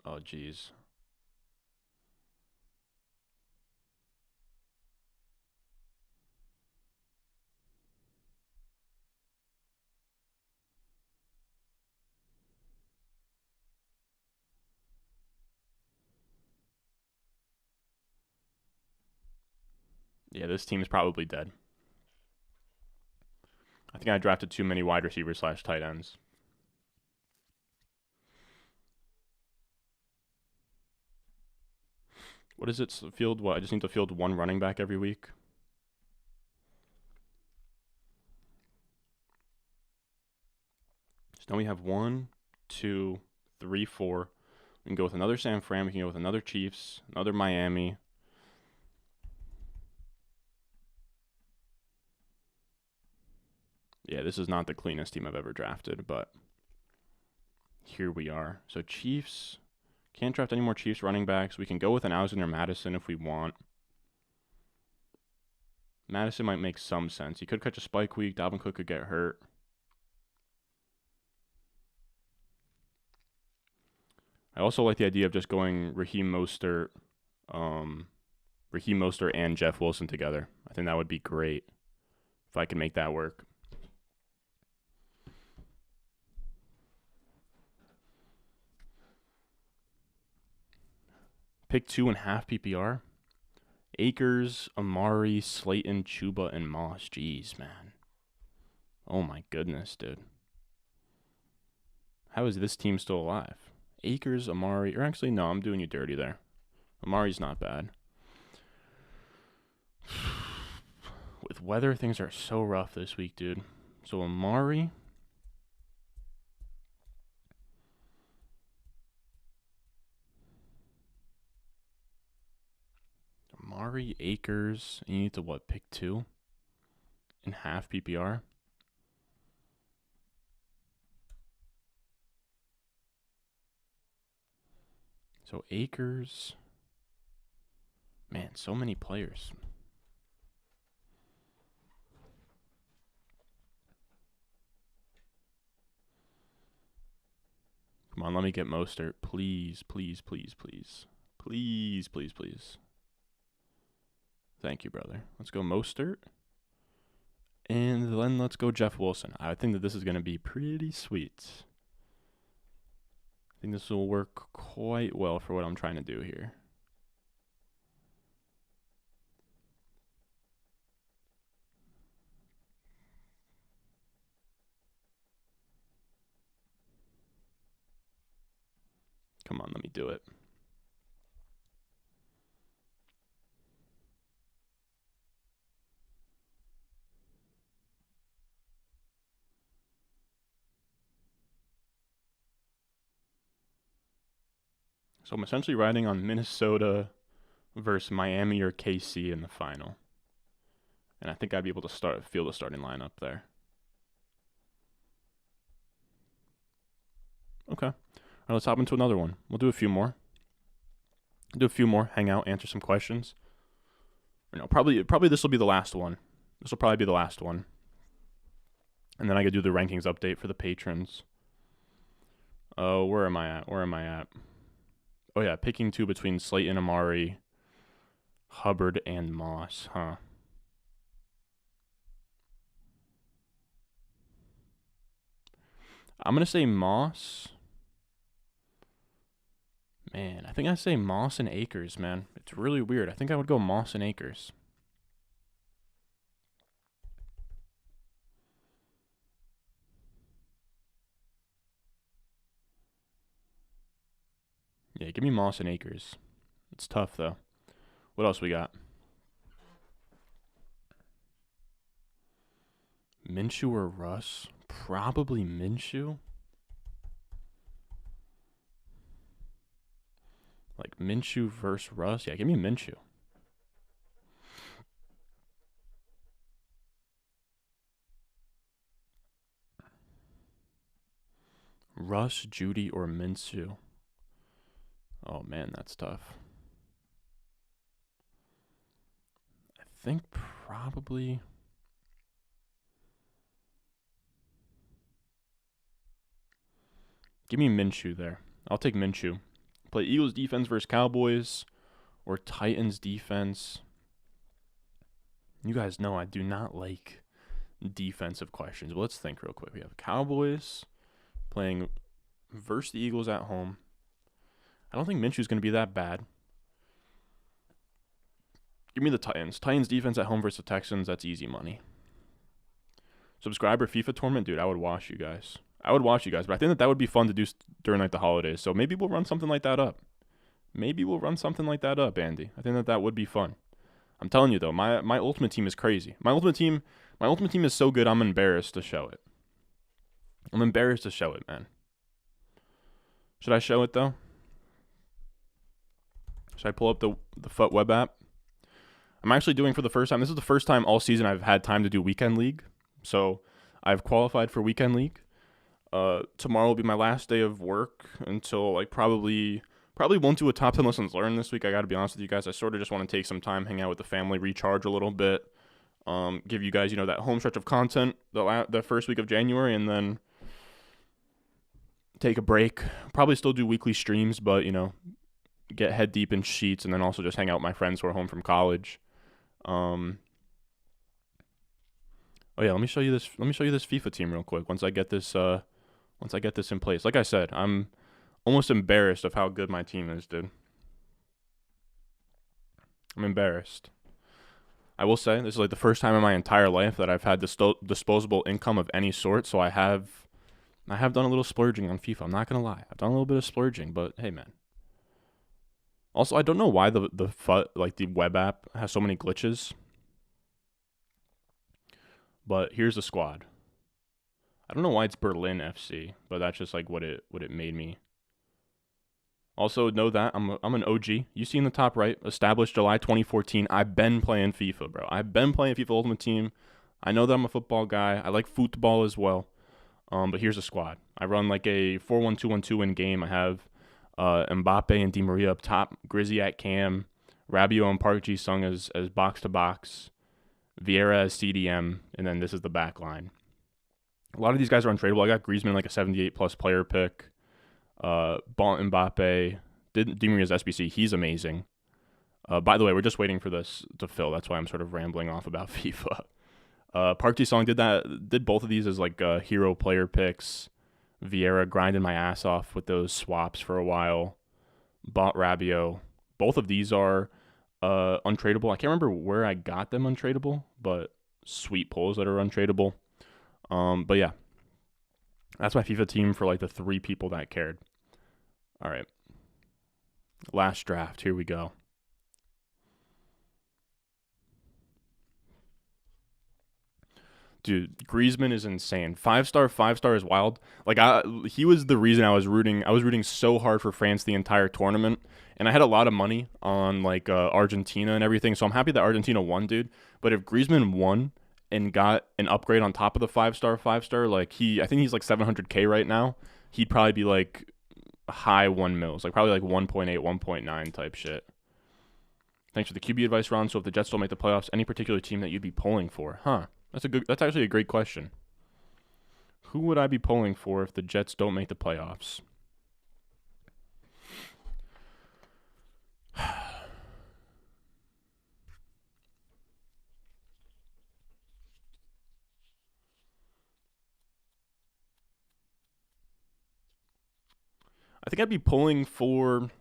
oh, geez. Yeah, this team's probably dead. I think I drafted too many wide receivers / tight ends. What is it? Field what? I just need to field 1 running back every week. So now we have 1, 2, 3, 4. We can go with another San Fran. We can go with another Chiefs, another Miami. Yeah, this is not the cleanest team I've ever drafted, but here we are. So Chiefs, can't draft any more Chiefs running backs. We can go with an Alexander Madison if we want. Madison might make some sense. He could catch a spike week. Dalvin Cook could get hurt. I also like the idea of just going Raheem Mostert and Jeff Wilson together. I think that would be great if I can make that work. Pick 2.5 PPR. Akers, Amari, Slayton, Chuba, and Moss. Jeez, man. Oh my goodness, dude. How is this team still alive? Akers, Amari, or actually, no, I'm doing you dirty there. Amari's not bad. With weather, things are so rough this week, dude. So Amari. Amari, Akers. You need to what? Pick 2 in half PPR. So Akers. Man, so many players. Come on, let me get Mostert. Please, please, please, please. Please, please, please. Thank you, brother. Let's go Mostert. And then let's go Jeff Wilson. I think that this is going to be pretty sweet. I think this will work quite well for what I'm trying to do here. Come on, let me do it. So I'm essentially riding on Minnesota versus Miami or KC in the final. And I think I'd be able to feel the starting lineup there. Okay. All right, let's hop into another one. We'll do a few more. Hang out, answer some questions. Probably this will be the last one. This will probably be the last one. And then I could do the rankings update for the patrons. Oh, where am I at? Oh, yeah, picking 2 between Slayton, Amari, Hubbard, and Moss, huh? I'm going to say Moss. Man, I think I say Moss and Akers, man. It's really weird. I think I would go Moss and Akers. Yeah, give me Moss and Akers. It's tough, though. What else we got? Minshew or Russ? Probably Minshew. Like Minshew versus Russ? Yeah, give me Minshew. Russ, Judy, or Minshew? Oh, man, that's tough. I think probably... Give me Minshew there. I'll take Minshew. Play Eagles defense versus Cowboys or Titans defense. You guys know I do not like defensive questions. But let's think real quick. We have Cowboys playing versus the Eagles at home. I don't think Minshew's going to be that bad. Give me the Titans. Titans defense at home versus the Texans. That's easy money. Subscriber FIFA tournament, dude. I would watch you guys. But I think that would be fun to do during like the holidays. So maybe we'll run something like that up. Andy. I think that would be fun. I'm telling you though, my ultimate team is crazy. My ultimate team is so good. I'm embarrassed to show it. Man. Should I show it though? Should I pull up the FUT web app? I'm actually doing for the first time. This is the first time all season I've had time to do weekend league. So I've qualified for weekend league. Tomorrow will be my last day of work until like probably won't do a top 10 lessons learned this week. I got to be honest with you guys. I sort of just want to take some time, hang out with the family, recharge a little bit, give you guys, that home stretch of content the first week of January, and then take a break. Probably still do weekly streams, but get head deep in sheets, and then also just hang out with my friends who are home from college. Oh yeah, let me show you this FIFA team real quick. Once I get this in place. Like I said, I'm almost embarrassed of how good my team is, dude. I'm embarrassed. I will say this is like the first time in my entire life that I've had disposable income of any sort. So I have done a little splurging on FIFA. I'm not gonna lie, I've done a little bit of splurging, but hey, man. Also, I don't know why the web app has so many glitches. But here's the squad. I don't know why it's Berlin FC, but that's just like what it made me. Also, know that I'm an OG. You see in the top right, established July 2014. I've been playing FIFA, bro. I've been playing FIFA Ultimate Team. I know that I'm a football guy. I like football as well. But here's a squad. I run like a 4-1-2-1-2 in game. I have Mbappe and Di Maria up top, Grizzy at cam, Rabiot and Park Ji Sung as box to box, Vieira as CDM, and then this is the back line. A lot of these guys are untradeable. I got Griezmann like a 78 plus player pick. Mbappe, Di Maria's SBC. He's amazing. By the way, we're just waiting for this to fill. That's why I'm sort of rambling off about FIFA. Park Ji-sung did both of these as like hero player picks. Vieira grinding my ass off with those swaps for a while. Bought Rabiot. Both of these are untradeable. I can't remember where I got them untradeable, but sweet pulls that are untradeable. But yeah, that's my FIFA team for like the 3 people that cared. All right. Last draft. Here we go. Dude, Griezmann is insane. 5-star is wild. Like he was the reason I was rooting. I was rooting so hard for France the entire tournament, and I had a lot of money on like Argentina and everything. So I'm happy that Argentina won, dude. But if Griezmann won and got an upgrade on top of the 5-star, like I think he's like 700K right now. He'd probably be like high 1 mils, like probably like 1.8, 1.9 type shit. Thanks for the QB advice, Ron. So if the Jets don't make the playoffs, any particular team that you'd be pulling for? Huh? That's actually a great question. Who would I be pulling for if the Jets don't make the playoffs? I think I'd be pulling for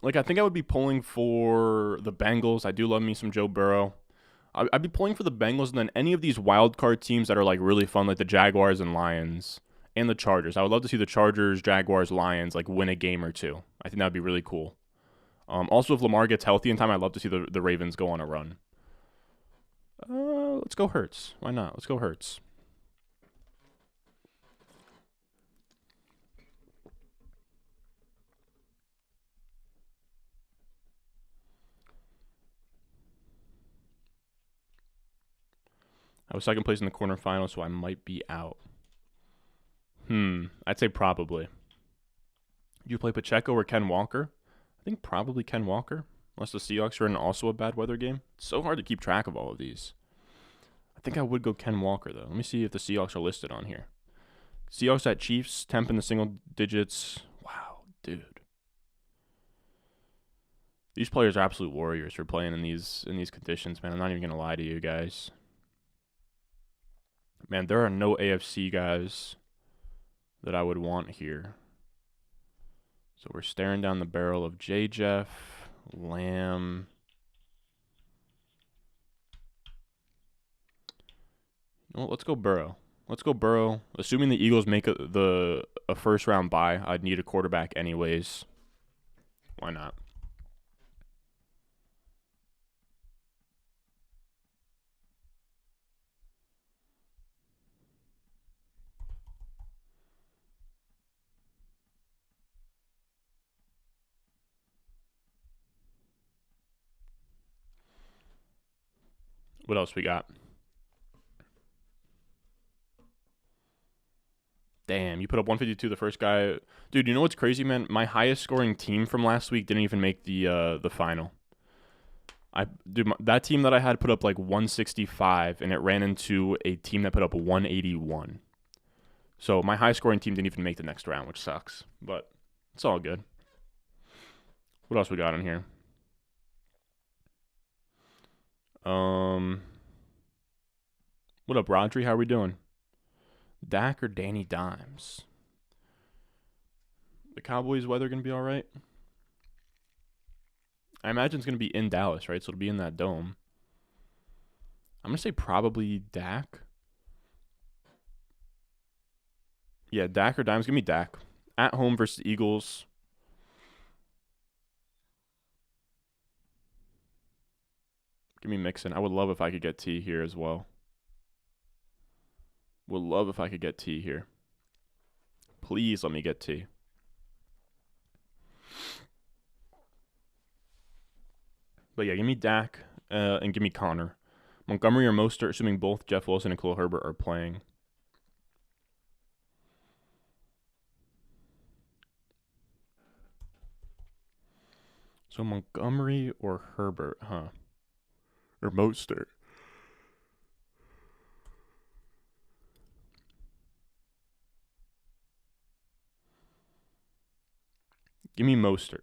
I think I would be pulling for the Bengals. I do love me some Joe Burrow. I'd be pulling for the Bengals and then any of these wild card teams that are like really fun, like the Jaguars and Lions and the Chargers. I would love to see the Chargers, Jaguars, Lions like win a game or two. I think that'd be really cool. Also, if Lamar gets healthy in time, I'd love to see the Ravens go on a run. Let's go Hurts. Why not? Let's go Hurts. I was second place in the quarterfinals, so I might be out. I'd say probably. Do you play Pacheco or Ken Walker? I think probably Ken Walker, unless the Seahawks are in also a bad weather game. It's so hard to keep track of all of these. I think I would go Ken Walker, though. Let me see if the Seahawks are listed on here. Seahawks at Chiefs, temp in the single digits. Wow, dude. These players are absolute warriors for playing in these conditions, man. I'm not even going to lie to you guys. Man, there are no AFC guys that I would want here. So we're staring down the barrel of J. Jeff, Lamb. Well, let's go Burrow. Assuming the Eagles make a first round bye, I'd need a quarterback anyways. Why not? What else we got? Damn, you put up 152 the first guy. Dude, you know what's crazy, man? My highest scoring team from last week didn't even make the final. That team that I had put up like 165, and it ran into a team that put up 181. So my high scoring team didn't even make the next round, which sucks. But it's all good. What else we got in here? What up, Rodri? How are we doing? Dak or Danny Dimes? The Cowboys' weather going to be all right? I imagine it's going to be in Dallas, right? So it'll be in that dome. I'm going to say probably Dak. Yeah, Dak or Dimes. Give me Dak. At home versus Eagles. Give me Mixon. I would love if I could get T here as well. Would love if I could get T here. Please let me get T. But yeah, give me Dak and give me Connor. Montgomery or Mostert, assuming both Jeff Wilson and Khalil Herbert are playing. So Montgomery or Herbert, huh? Or Mostert. Give me Mostert.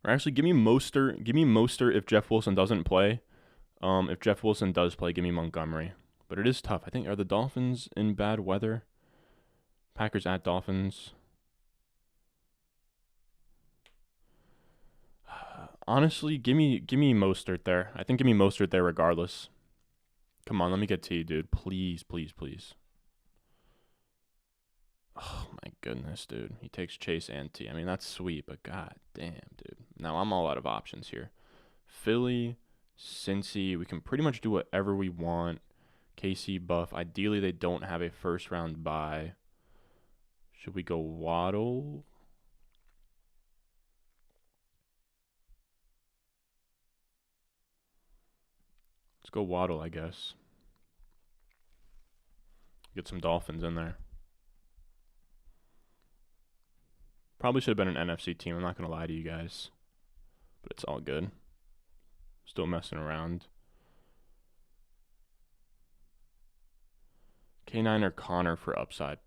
Or actually, give me Mostert. Give me Mostert if Jeff Wilson doesn't play. If Jeff Wilson does play, give me Montgomery. But it is tough. I think, are the Dolphins in bad weather? Packers at Dolphins. Honestly, give me Mostert there. I think give me Mostert there regardless. Come on, let me get T, dude. Please, please, please. Oh my goodness, dude. He takes Chase and T. I mean, that's sweet, but god damn, dude. Now I'm all out of options here. Philly, Cincy, we can pretty much do whatever we want. KC Buff. Ideally, they don't have a first round bye. Should we go Waddle? Let's go Waddle, I guess. Get some Dolphins in there. Probably should have been an NFC team. I'm not going to lie to you guys. But it's all good. Still messing around. K9 or Connor for upside.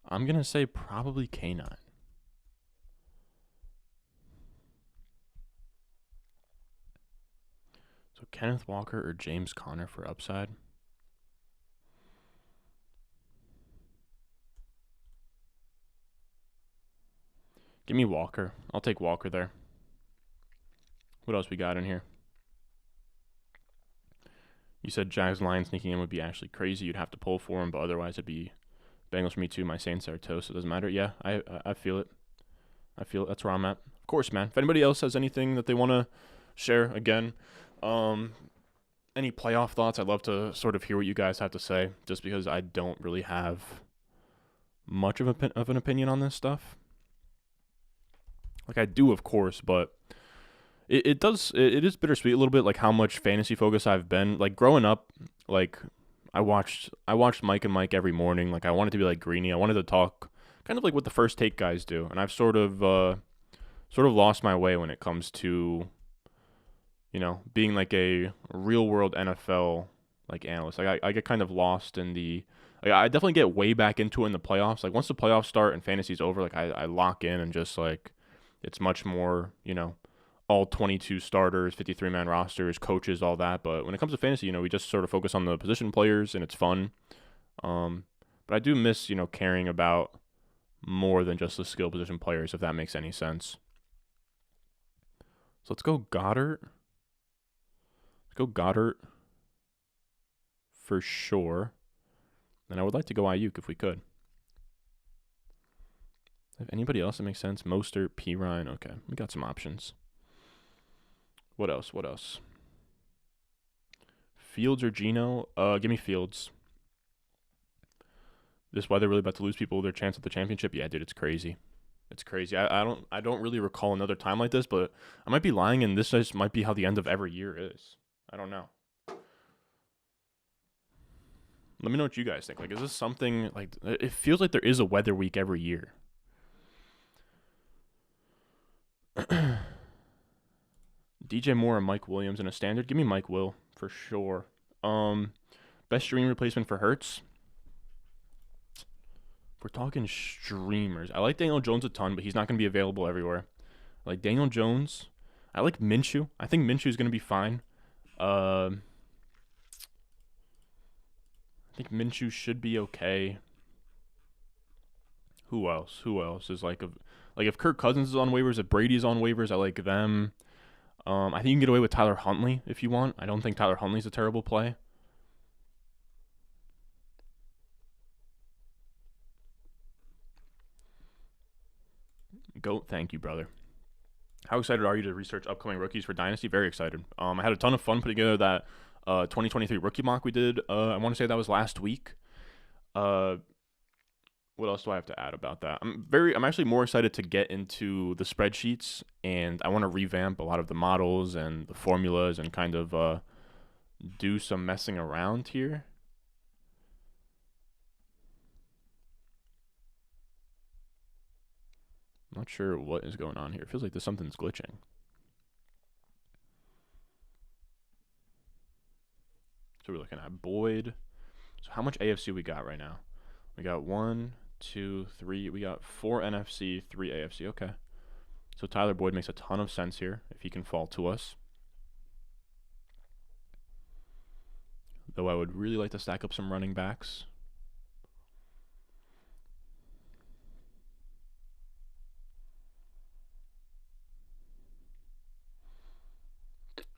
I'm going to say probably K9. So Kenneth Walker or James Conner for upside. Give me Walker. I'll take Walker there. What else we got in here? You said Jags Lions sneaking in would be actually crazy. You'd have to pull for him, but otherwise it'd be Bengals for me too. My Saints are toast, so it doesn't matter. Yeah, I feel it. I feel it. That's where I'm at. Of course, man. If anybody else has anything that they want to share, again, any playoff thoughts, I'd love to sort of hear what you guys have to say, just because I don't really have much of an opinion on this stuff. Like, I do, of course, but it is bittersweet a little bit, like how much fantasy focus I've been. Like, growing up, like I watched Mike and Mike every morning. Like, I wanted to be like Greeny. I wanted to talk kind of like what the First Take guys do, and I've sort of lost my way when it comes to, being like a real world NFL like analyst. Like, I get kind of lost in the. Like, I definitely get way back into it in the playoffs. Like, once the playoffs start and fantasy's over, like I lock in and just like it's much more, all 22 starters, 53-man rosters, coaches, all that. But when it comes to fantasy, we just sort of focus on the position players, and it's fun. But I do miss, caring about more than just the skill position players, if that makes any sense. So let's go Goddard. Let's go Goddard for sure. And I would like to go Ayuk if we could. If anybody else that makes sense, Mostert, P. Ryan. Okay, we got some options. What else? Fields or Geno? Give me Fields. This weather really about to lose people their chance at the championship? Yeah, dude, it's crazy. It's crazy. I don't really recall another time like this, but I might be lying, and this just might be how the end of every year is. I don't know. Let me know what you guys think. Like, is this something like it feels like there is a weather week every year? DJ Moore and Mike Williams in a standard. Give me Mike Will for sure. Best stream replacement for Hurts. If we're talking streamers, I like Daniel Jones a ton, but he's not going to be available everywhere. I like Daniel Jones. I like Minshew. I think Minshew is going to be fine. I think Minshew should be okay. Who else is like if Kirk Cousins is on waivers, if Brady's on waivers, I like them. I think you can get away with Tyler Huntley if you want. I don't think Tyler Huntley's a terrible play. Goat, thank you, brother. How excited are you to research upcoming rookies for Dynasty? Very excited. I had a ton of fun putting together that 2023 rookie mock we did. I want to say that was last week. what else do I have to add about that? I'm actually more excited to get into the spreadsheets, and I want to revamp a lot of the models and the formulas and kind of do some messing around here. I'm not sure what is going on here. It feels like something's glitching. So we're looking at Boyd. So how much AFC we got right now? We got 1, 2, 3. We got 4 NFC, 3 AFC. Okay. So Tyler Boyd makes a ton of sense here if he can fall to us. Though I would really like to stack up some running backs.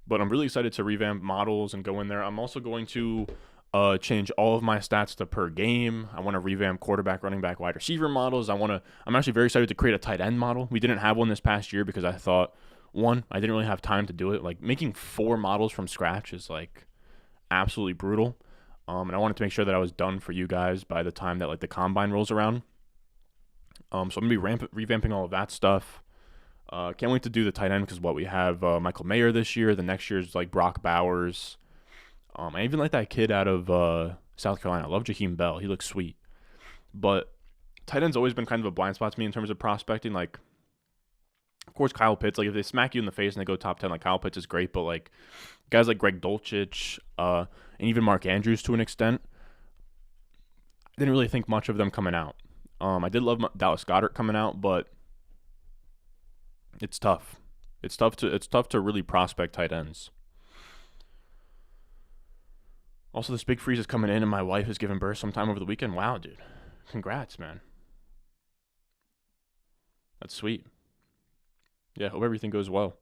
But I'm really excited to revamp models and go in there. I'm also going to change all of my stats to per game. I want to revamp quarterback, running back, wide receiver models. I'm actually very excited to create a tight end model. We didn't have one this past year because I thought, one, I didn't really have time to do it. Like making 4 models from scratch is like absolutely brutal. And I wanted to make sure that I was done for you guys by the time that like the combine rolls around. So I'm gonna be revamping all of that stuff. Can't wait to do the tight end because we have Michael Mayer this year. The next year's like Brock Bowers. I even like that kid out of South Carolina. I love Jaheim Bell. He looks sweet. But tight end's always been kind of a blind spot to me in terms of prospecting. Like, of course, Kyle Pitts. Like, if they smack you in the face and they go top 10, like Kyle Pitts is great. But like guys like Greg Dulcich and even Mark Andrews to an extent, I didn't really think much of them coming out. I did love Dallas Goedert coming out, but it's tough. It's tough to really prospect tight ends. Also, this big freeze is coming in, and my wife is giving birth sometime over the weekend. Wow, dude. Congrats, man. That's sweet. Yeah, hope everything goes well.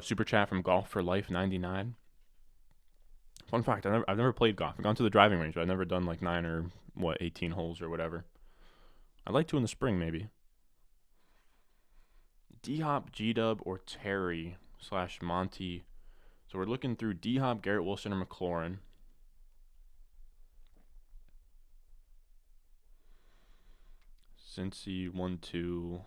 Super chat from Golf for Life 99. Fun fact, I've never played golf. I've gone to the driving range, but I've never done like 9 or 18 holes or whatever. I'd like to in the spring, maybe. D-Hop, G-Dub, or Terry / Monty. So we're looking through D-Hop, Garrett Wilson, or McLaurin. Cincy, 1, 2.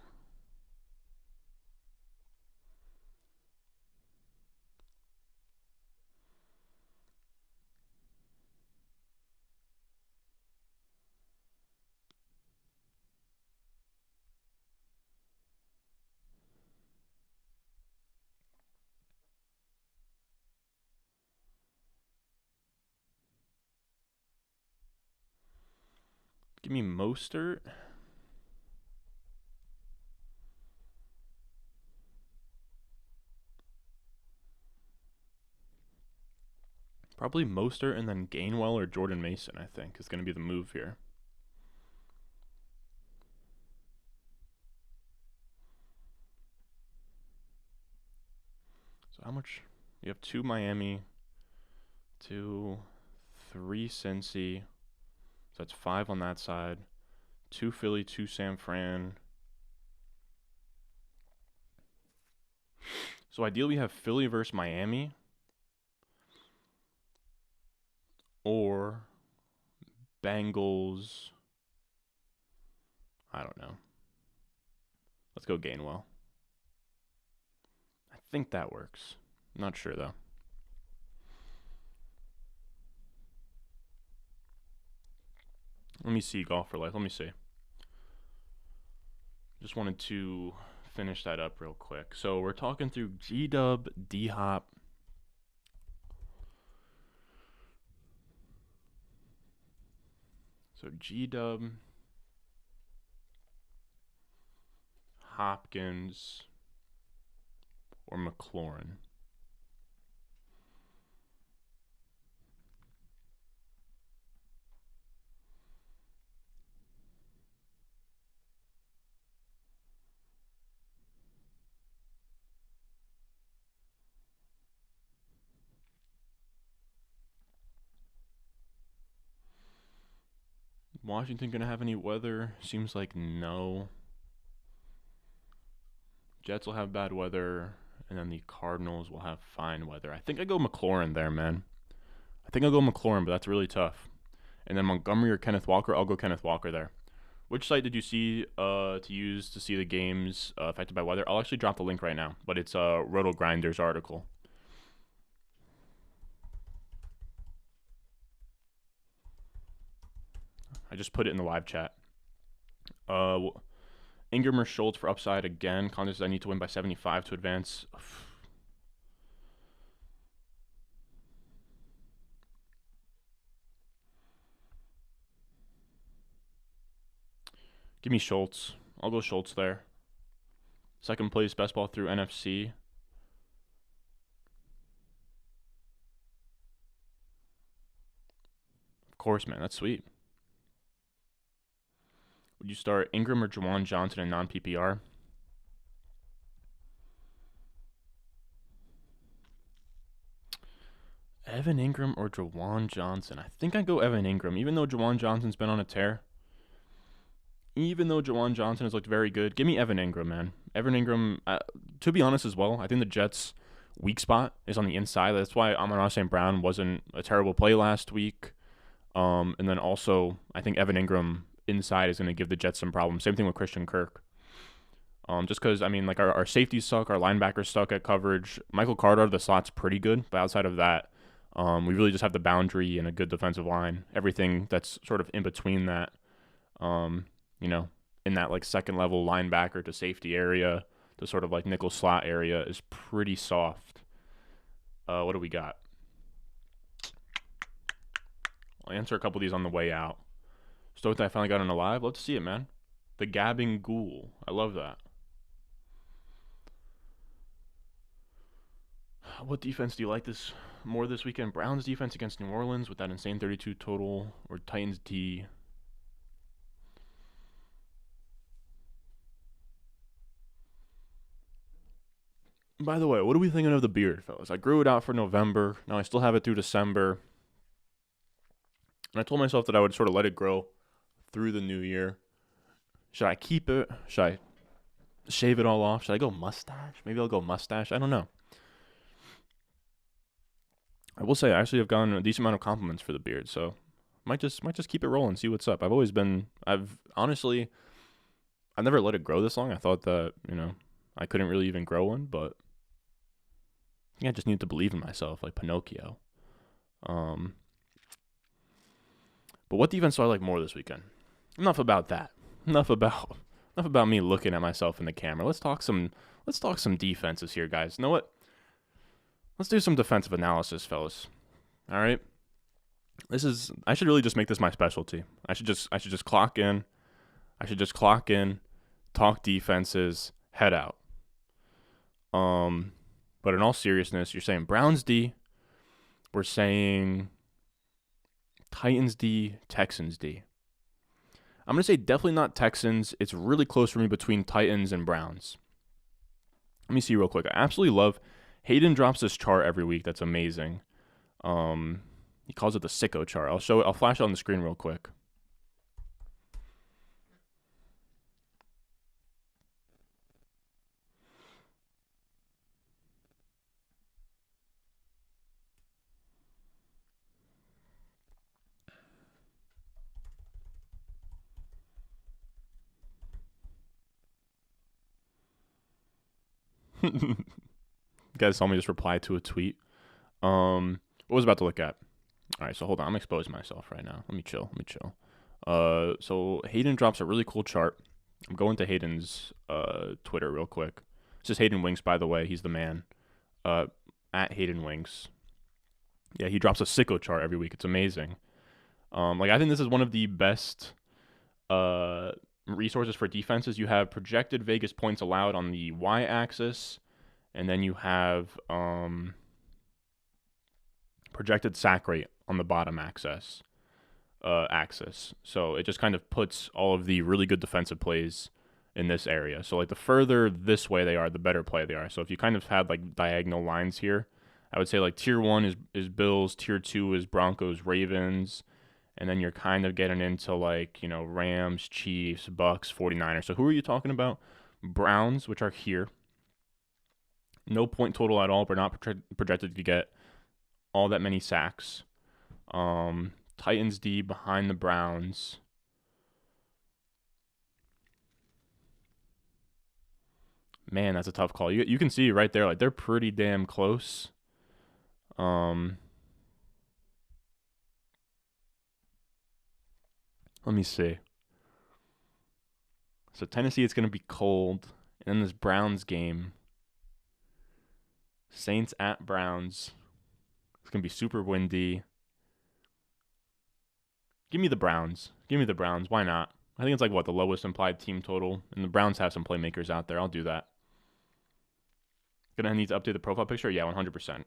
Give me Mostert. Probably Mostert and then Gainwell or Jordan Mason, I think, is going to be the move here. So how much? You have 2 Miami, 2, 3 Cincy. So that's 5 on that side. 2 Philly, 2 San Fran. So ideally we have Philly versus Miami. Or Bengals. I don't know. Let's go Gainwell. I think that works. Not sure though. Let me see Golf for Life. Let me see. Just wanted to finish that up real quick. So we're talking through G-Dub, D-Hop. So G-Dub, Hopkins, or McLaurin. Washington gonna have any weather? Seems like no. Jets will have bad weather, and then the Cardinals will have fine weather. I think I go McLaurin there, man. I think I'll go McLaurin, but that's really tough. And then Montgomery or Kenneth Walker, I'll go Kenneth Walker there. Which site did you see to use to see the games affected by weather? I'll actually drop the link right now, but it's a Roto Grinders article. I just put it in the live chat. Ingram or Schultz for upside again. Contest I need to win by 75 to advance. Give me Schultz. I'll go Schultz there. Second place, best ball through NFC. Of course, man. That's sweet. Would you start Ingram or Juwan Johnson in non-PPR? Evan Ingram or Juwan Johnson? I think I'd go Evan Ingram, even though Juwan Johnson's been on a tear. Even though Juwan Johnson has looked very good, give me Evan Ingram, man. Evan Ingram, to be honest as well, I think the Jets' weak spot is on the inside. That's why Amon-Ra St. Brown wasn't a terrible play last week. And then also, I think Evan Ingram inside is going to give the Jets some problems. Same thing with Christian Kirk. Just because, I mean, like our safeties suck, our linebackers suck at coverage. Michael Carter, the slot's pretty good, but outside of that, we really just have the boundary and a good defensive line. Everything that's sort of in between that, you know, in that like second level linebacker to safety area, to sort of like nickel slot area is pretty soft. What do we got? I'll answer a couple of these on the way out. Stoked that I finally got on alive. Love to see it, man. The Gabbing Ghoul. I love that. What defense do you like more this weekend? Browns defense against New Orleans with that insane 32 total, or Titans D? By the way, what are we thinking of the beard, fellas? I grew it out for November. Now I still have it through December. And I told myself that I would sort of let it grow through the new year. Should I keep it? Should I shave it all off? Should I go mustache? Maybe I'll go mustache. I don't know. I will say I actually have gotten a decent amount of compliments for the beard, so might just keep it rolling, see what's up. I've never let it grow this long. I thought that, I couldn't really even grow one, but I think I just need to believe in myself, like Pinocchio. But what defense do I like more this weekend? Enough about that. Enough about me looking at myself in the camera. Let's talk some defenses here, guys. You know what? Let's do some defensive analysis, fellas. All right. I should really just make this my specialty. I should just clock in. Talk defenses, head out. But in all seriousness, you're saying Browns D. We're saying Titans D, Texans D. I'm going to say definitely not Texans. It's really close for me between Titans and Browns. Let me see real quick. I absolutely love Hayden drops this chart every week. That's amazing. He calls it the sicko chart. I'll flash it on the screen real quick. You guys saw me just reply to a tweet. What was I about to look at? All right, so hold on. I'm exposing myself right now. Let me chill. So Hayden drops a really cool chart. I'm going to Hayden's Twitter real quick. It's just Hayden Winks, by the way. He's the man. At Hayden Winks. Yeah, he drops a sicko chart every week. It's amazing. I think this is one of the best resources for defenses. You have projected Vegas points allowed on the y-axis, and then you have projected sack rate on the bottom axis. So it just kind of puts all of the really good defensive plays in this area. So like the further this way they are, the better play they are. So if you kind of had like diagonal lines here, I would say like tier 1 is Bills, tier 2 is Broncos, Ravens, and then you're kind of getting into like, Rams, Chiefs, Bucks, 49ers. So who are you talking about? Browns, which are here. No point total at all, but not projected to get all that many sacks. Titans D behind the Browns. Man, that's a tough call. You can see right there, like they're pretty damn close. Let me see. So Tennessee, it's going to be cold. And then this Browns game, Saints at Browns. It's going to be super windy. Give me the Browns. Give me the Browns. Why not? I think it's like, what, the lowest implied team total? And the Browns have some playmakers out there. I'll do that. Gonna need to update the profile picture? Yeah, 100%.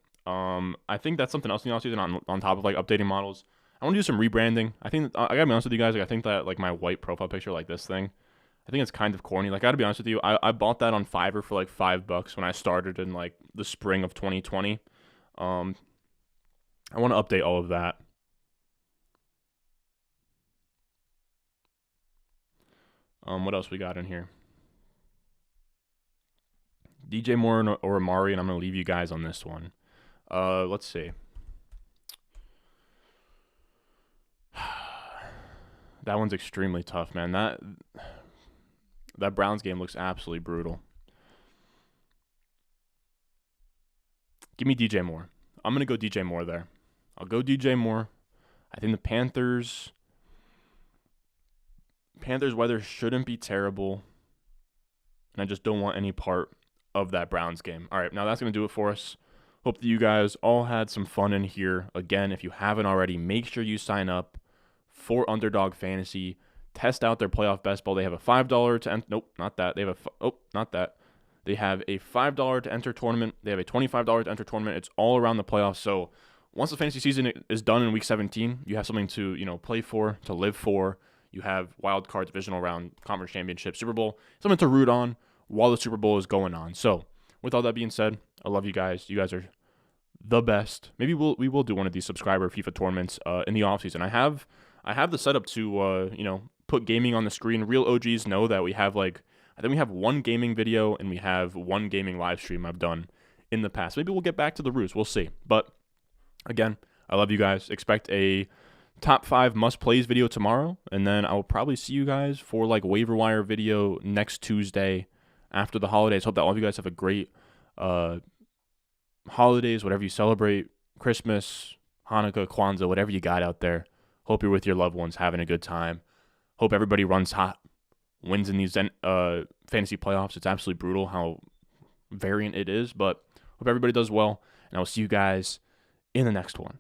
I think that's something else in the offseason on top of like updating models. I want to do some rebranding. I think I gotta be honest with you guys. Like I think that like my white profile picture, like this thing, I think it's kind of corny. Like I gotta be honest with you. I bought that on Fiverr for like $5 when I started in like the spring of 2020. I want to update all of that. What else we got in here? DJ Moore or Amari, and I'm gonna leave you guys on this one. Let's see. That one's extremely tough, man. That Browns game looks absolutely brutal. Give me DJ Moore. I'm going to go DJ Moore there. I'll go DJ Moore. I think the Panthers weather shouldn't be terrible. And I just don't want any part of that Browns game. All right, now that's going to do it for us. Hope that you guys all had some fun in here. Again, if you haven't already, make sure you sign up for Underdog Fantasy. Test out their playoff best ball. They have a $5 to enter. Nope, not that. They have not that. They have a $5 to enter tournament. They have a $25 to enter tournament. It's all around the playoffs. So once the fantasy season is done in week 17, you have something to play for, to live for. You have wild card, divisional round, conference championship, Super Bowl, something to root on while the Super Bowl is going on. So with all that being said, I love you guys. You guys are the best. Maybe we will do one of these subscriber FIFA tournaments in the offseason. I have the setup to put gaming on the screen. Real OGs know that we have I think we have one gaming video and we have one gaming live stream I've done in the past. Maybe we'll get back to the roots. We'll see. But again, I love you guys. Expect a top 5 must plays video tomorrow, and then I will probably see you guys for waiver wire video next Tuesday after the holidays. Hope that all of you guys have a great holidays, whatever you celebrate, Christmas, Hanukkah, Kwanzaa, whatever you got out there. Hope you're with your loved ones, having a good time. Hope everybody runs hot, wins in these fantasy playoffs. It's absolutely brutal how variant it is, but hope everybody does well, and I'll see you guys in the next one.